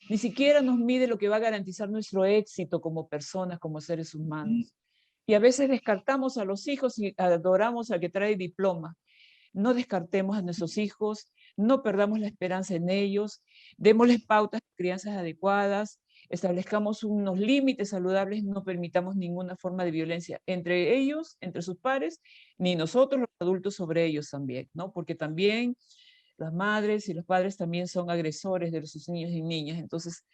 Ni siquiera nos mide lo que va a garantizar nuestro éxito como personas, como seres humanos. Y a veces descartamos a los hijos y adoramos al que trae diploma. No descartemos a nuestros hijos, no perdamos la esperanza en ellos, démosles pautas de crianzas adecuadas, establezcamos unos límites saludables, no permitamos ninguna forma de violencia entre ellos, entre sus pares, ni nosotros los adultos sobre ellos también, ¿no? Porque también las madres y los padres también son agresores de sus niños y niñas. Entonces,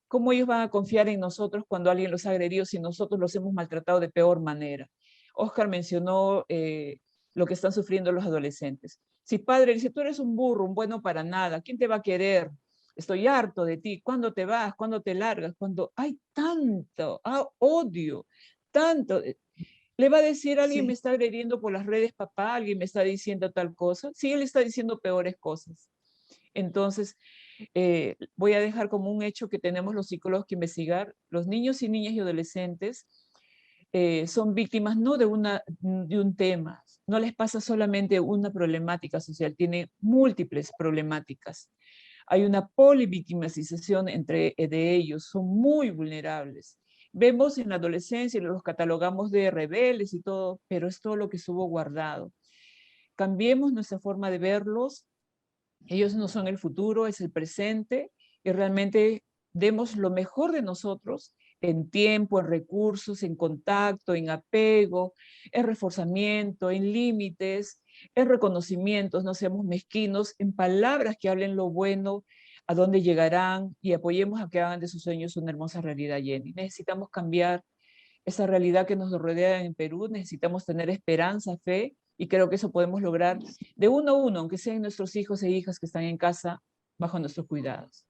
¿cómo ellos van a confiar en nosotros cuando alguien los ha agredido si nosotros los hemos maltratado de peor manera? Oscar mencionó lo que están sufriendo los adolescentes. Si padre dice, tú eres un burro, un bueno para nada, ¿quién te va a querer? Estoy harto de ti. ¿Cuándo te vas? ¿Cuándo te largas? Cuando hay tanto odio, tanto. ¿Le va a decir alguien me Sí, está agrediendo por las redes, papá? ¿Alguien me está diciendo tal cosa? Sí, él está diciendo peores cosas. Entonces, voy a dejar como un hecho que tenemos los psicólogos que investigar. Los niños y niñas y adolescentes son víctimas no de un tema, no les pasa solamente una problemática social, tienen múltiples problemáticas. Hay una polivictimización de ellos, son muy vulnerables. Vemos en la adolescencia, los catalogamos de rebeldes y todo, pero es todo lo que estuvo guardado. Cambiemos nuestra forma de verlos. Ellos no son el futuro, es el presente, y realmente demos lo mejor de nosotros en tiempo, en recursos, en contacto, en apego, en reforzamiento, en límites, en reconocimientos, no seamos mezquinos, en palabras que hablen lo bueno, a dónde llegarán, y apoyemos a que hagan de sus sueños una hermosa realidad, Jenny. Necesitamos cambiar esa realidad que nos rodea en Perú, necesitamos tener esperanza, fe, y creo que eso podemos lograr de uno a uno, aunque sean nuestros hijos e hijas que están en casa bajo nuestros cuidados.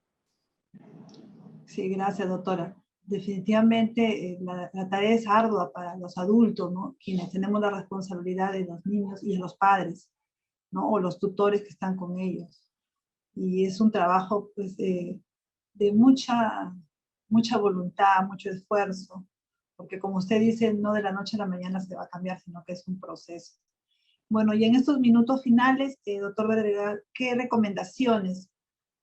sí, gracias, doctora. Definitivamente la tarea es ardua para los adultos, ¿no? Quienes tenemos la responsabilidad de los niños y de los padres, ¿no? O los tutores que están con ellos. Y es un trabajo, pues, de mucha voluntad, mucho esfuerzo, porque como usted dice, no de la noche a la mañana se va a cambiar, sino que es un proceso. Bueno, y en estos minutos finales, doctor Bedregal, ¿qué recomendaciones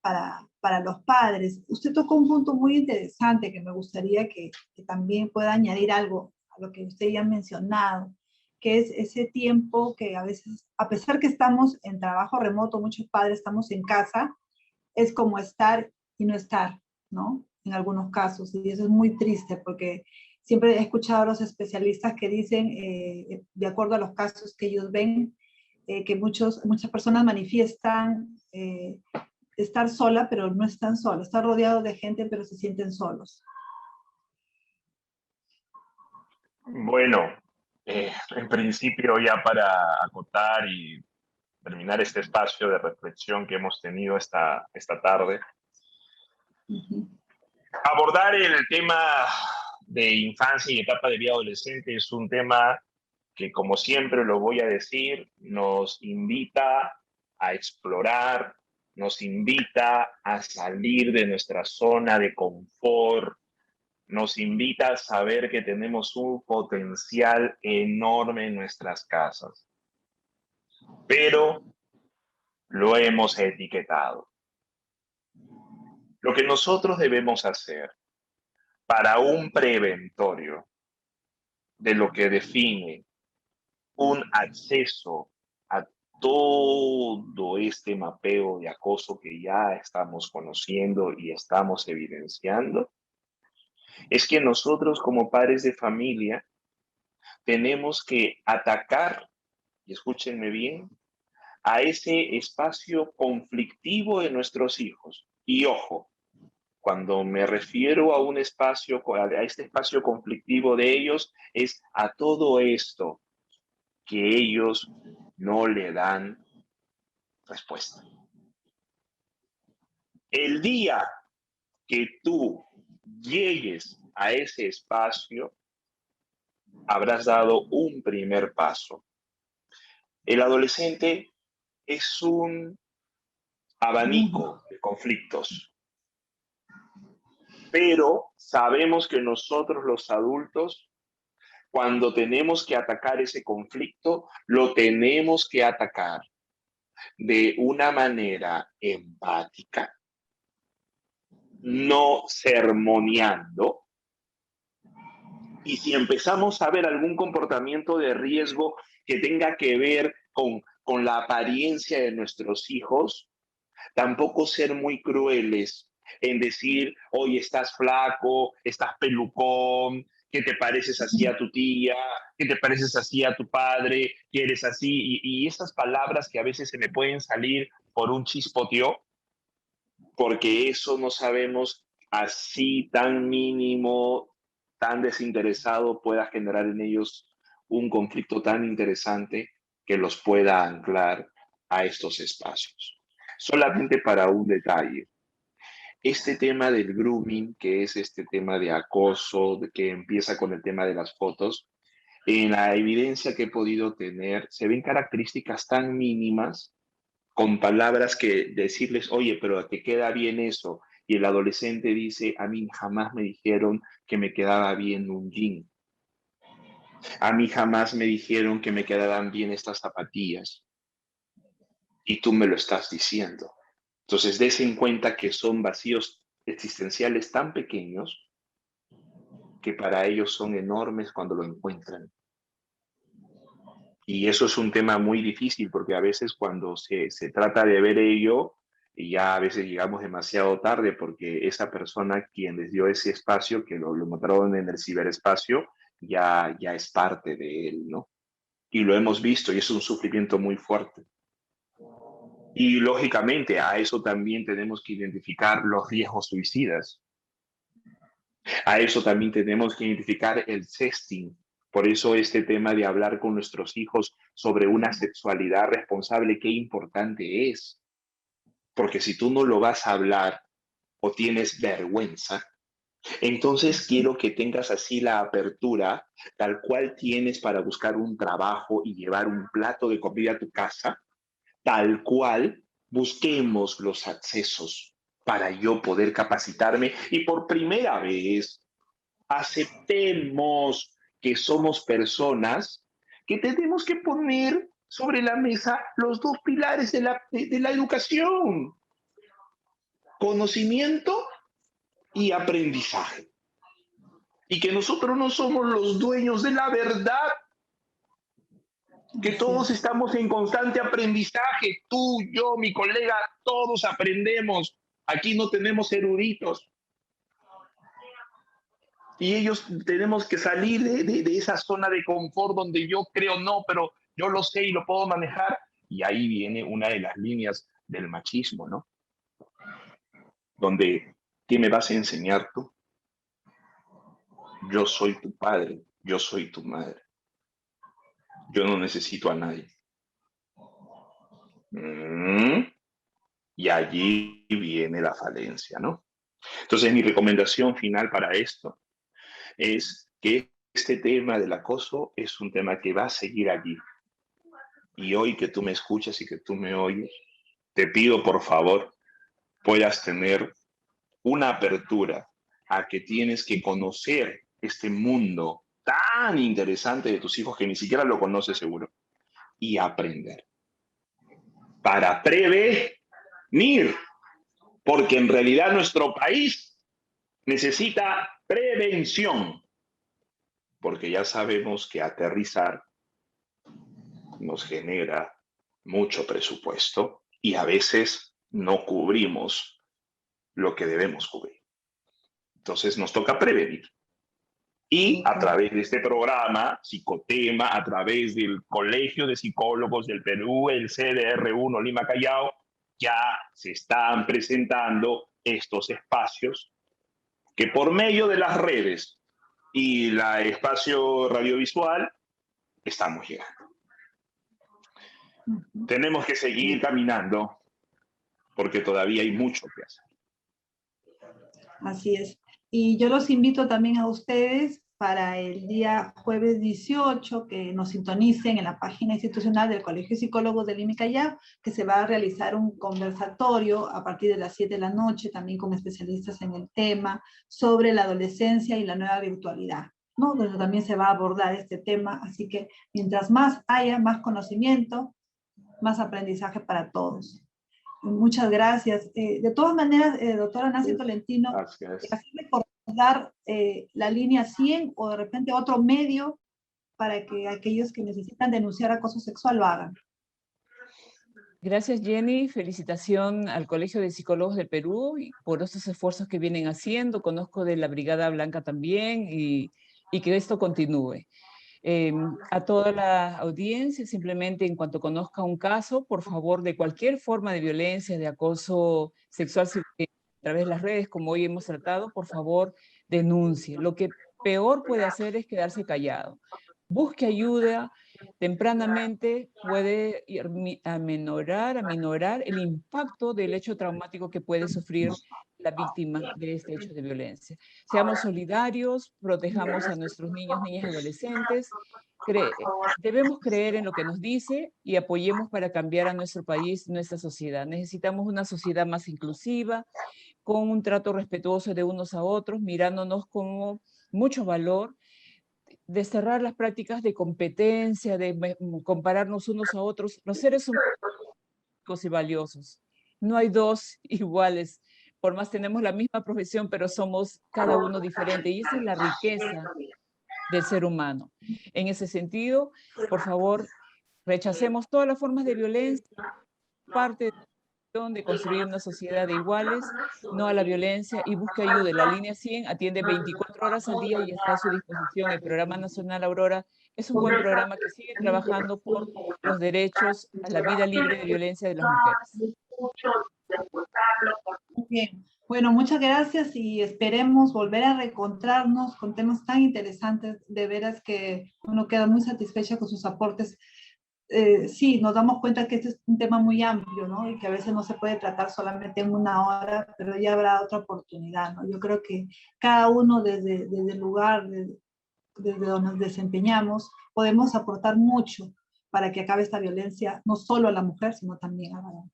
para los padres? Usted tocó un punto muy interesante que me gustaría que también pueda añadir algo a lo que usted ya ha mencionado, que es ese tiempo que a veces, a pesar que estamos en trabajo remoto, muchos padres estamos en casa, es como estar y no estar, ¿no? En algunos casos, y eso es muy triste porque siempre he escuchado a los especialistas que dicen, de acuerdo a los casos que ellos ven, que muchas personas manifiestan estar sola, pero no están solos, estar rodeados de gente, pero se sienten solos. Bueno, en principio ya para acotar y terminar este espacio de reflexión que hemos tenido esta tarde, abordar el tema de infancia y etapa de vida adolescente es un tema que, como siempre lo voy a decir, nos invita a explorar, nos invita a salir de nuestra zona de confort, nos invita a saber que tenemos un potencial enorme en nuestras casas, pero lo hemos etiquetado. Lo que nosotros debemos hacer para un preventorio de lo que define un acceso a todo este mapeo de acoso que ya estamos conociendo y estamos evidenciando, es que nosotros como padres de familia tenemos que atacar, y escúchenme bien, a ese espacio conflictivo de nuestros hijos. Y ojo, cuando me refiero a a este espacio conflictivo de ellos, es a todo esto que ellos no le dan respuesta. El día que tú llegues a ese espacio, habrás dado un primer paso. El adolescente es un abanico de conflictos, pero sabemos que nosotros los adultos, cuando tenemos que atacar ese conflicto, lo tenemos que atacar de una manera empática, no sermoneando. Y si empezamos a ver algún comportamiento de riesgo que tenga que ver con la apariencia de nuestros hijos, tampoco ser muy crueles en decir, oye, estás flaco, estás pelucón, que te pareces así a tu tía, que te pareces así a tu padre, que eres así, y esas palabras que a veces se me pueden salir por un chispoteo, porque eso no sabemos así tan mínimo, tan desinteresado pueda generar en ellos un conflicto tan interesante que los pueda anclar a estos espacios. Solamente para un detalle, este tema del grooming, que es este tema de acoso, que empieza con el tema de las fotos, en la evidencia que he podido tener, se ven características tan mínimas con palabras que decirles, oye, pero te queda bien eso. Y el adolescente dice, a mí jamás me dijeron que me quedaba bien un jean. A mí jamás me dijeron que me quedaran bien estas zapatillas. Y tú me lo estás diciendo. Entonces, des en cuenta que son vacíos existenciales tan pequeños que para ellos son enormes cuando lo encuentran. Y eso es un tema muy difícil porque a veces cuando se trata de ver ello, y ya a veces llegamos demasiado tarde porque esa persona quien les dio ese espacio, que lo montaron en el ciberespacio, ya es parte de él, ¿no? Y lo hemos visto y es un sufrimiento muy fuerte. Y lógicamente a eso también tenemos que identificar los riesgos suicidas. A eso también tenemos que identificar el sexting. Por eso este tema de hablar con nuestros hijos sobre una sexualidad responsable, qué importante es. Porque si tú no lo vas a hablar o tienes vergüenza, entonces quiero que tengas así la apertura tal cual tienes para buscar un trabajo y llevar un plato de comida a tu casa, tal cual busquemos los accesos para yo poder capacitarme y por primera vez aceptemos que somos personas que tenemos que poner sobre la mesa los dos pilares de la educación: conocimiento y aprendizaje. Y que nosotros no somos los dueños de la verdad, que todos estamos en constante aprendizaje, tú, yo, mi colega, todos aprendemos. Aquí no tenemos eruditos. Y ellos tenemos que salir de esa zona de confort donde yo creo no, pero yo lo sé y lo puedo manejar. Y ahí viene una de las líneas del machismo, ¿no? Donde, ¿qué me vas a enseñar tú? Yo soy tu padre, yo soy tu madre. Yo no necesito a nadie. Y allí viene la falencia, ¿no? Entonces, mi recomendación final para esto es que este tema del acoso es un tema que va a seguir allí. Y hoy que tú me escuchas y que tú me oyes, te pido por favor puedas tener una apertura a que tienes que conocer este mundo tan interesante de tus hijos que ni siquiera lo conoces seguro y aprender para prevenir, porque en realidad nuestro país necesita prevención, porque ya sabemos que aterrizar nos genera mucho presupuesto y a veces no cubrimos lo que debemos cubrir. Entonces nos toca prevenir. Y a través de este programa, Psicotema, a través del Colegio de Psicólogos del Perú, el CDR1 Lima Callao, ya se están presentando estos espacios que por medio de las redes y el espacio radiovisual estamos llegando. Tenemos que seguir caminando porque todavía hay mucho que hacer. Así es. Y yo los invito también a ustedes para el día jueves 18, que nos sintonicen en la página institucional del Colegio de Psicólogos del IMI Callao, que se va a realizar un conversatorio a partir de las 7 de la noche, también con especialistas en el tema, sobre la adolescencia y la nueva virtualidad, ¿no? Donde también se va a abordar este tema, así que mientras más haya, más conocimiento, más aprendizaje para todos. Muchas gracias. De todas maneras, doctora Nancy Tolentino, recordar la línea 100 o de repente otro medio para que aquellos que necesitan denunciar acoso sexual lo hagan. Gracias, Jenny. Felicitación al Colegio de Psicólogos del Perú por estos esfuerzos que vienen haciendo. Conozco de la Brigada Blanca también y que esto continúe. A toda la audiencia, simplemente en cuanto conozca un caso, por favor, de cualquier forma de violencia, de acoso sexual a través de las redes, como hoy hemos tratado, por favor, denuncie. Lo que peor puede hacer es quedarse callado. Busque ayuda tempranamente, puede aminorar el impacto del hecho traumático que puede sufrir la víctima de este hecho de violencia. Seamos solidarios, protejamos a nuestros niños, niñas y adolescentes, debemos creer en lo que nos dice y apoyemos para cambiar a nuestro país, nuestra sociedad. Necesitamos una sociedad más inclusiva, con un trato respetuoso de unos a otros, mirándonos con mucho valor, desterrar las prácticas de competencia, de compararnos unos a otros. Los seres humanos y valiosos. No hay dos iguales. Por más tenemos la misma profesión, pero somos cada uno diferente. Y esa es la riqueza del ser humano. En ese sentido, por favor, rechacemos todas las formas de violencia, parte de construir una sociedad de iguales, no a la violencia, y busque ayuda. La línea 100 atiende 24 horas al día y está a su disposición. El Programa Nacional Aurora es un buen programa que sigue trabajando por los derechos a la vida libre de violencia de las mujeres. Muy bien. Bueno, muchas gracias y esperemos volver a reencontrarnos con temas tan interesantes. De veras que uno queda muy satisfecha con sus aportes. Sí, nos damos cuenta que este es un tema muy amplio, ¿no? Y que a veces no se puede tratar solamente en una hora, pero ya habrá otra oportunidad, ¿no? Yo creo que cada uno desde el lugar, desde donde nos desempeñamos, podemos aportar mucho para que acabe esta violencia, no solo a la mujer, sino también a la varón.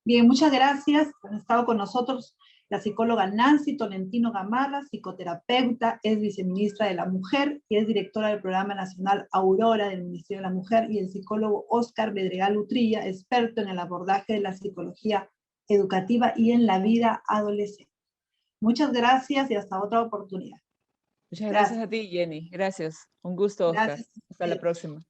Bien, muchas gracias. Han estado con nosotros la psicóloga Nancy Tolentino Gamarra, psicoterapeuta, es viceministra de la Mujer y es directora del Programa Nacional Aurora del Ministerio de la Mujer, y el psicólogo Óscar Bedregal Utrilla, experto en el abordaje de la psicología educativa y en la vida adolescente. Muchas gracias y hasta otra oportunidad. Muchas gracias a ti, Jenny. Gracias. Un gusto, Óscar. Gracias. Hasta la próxima.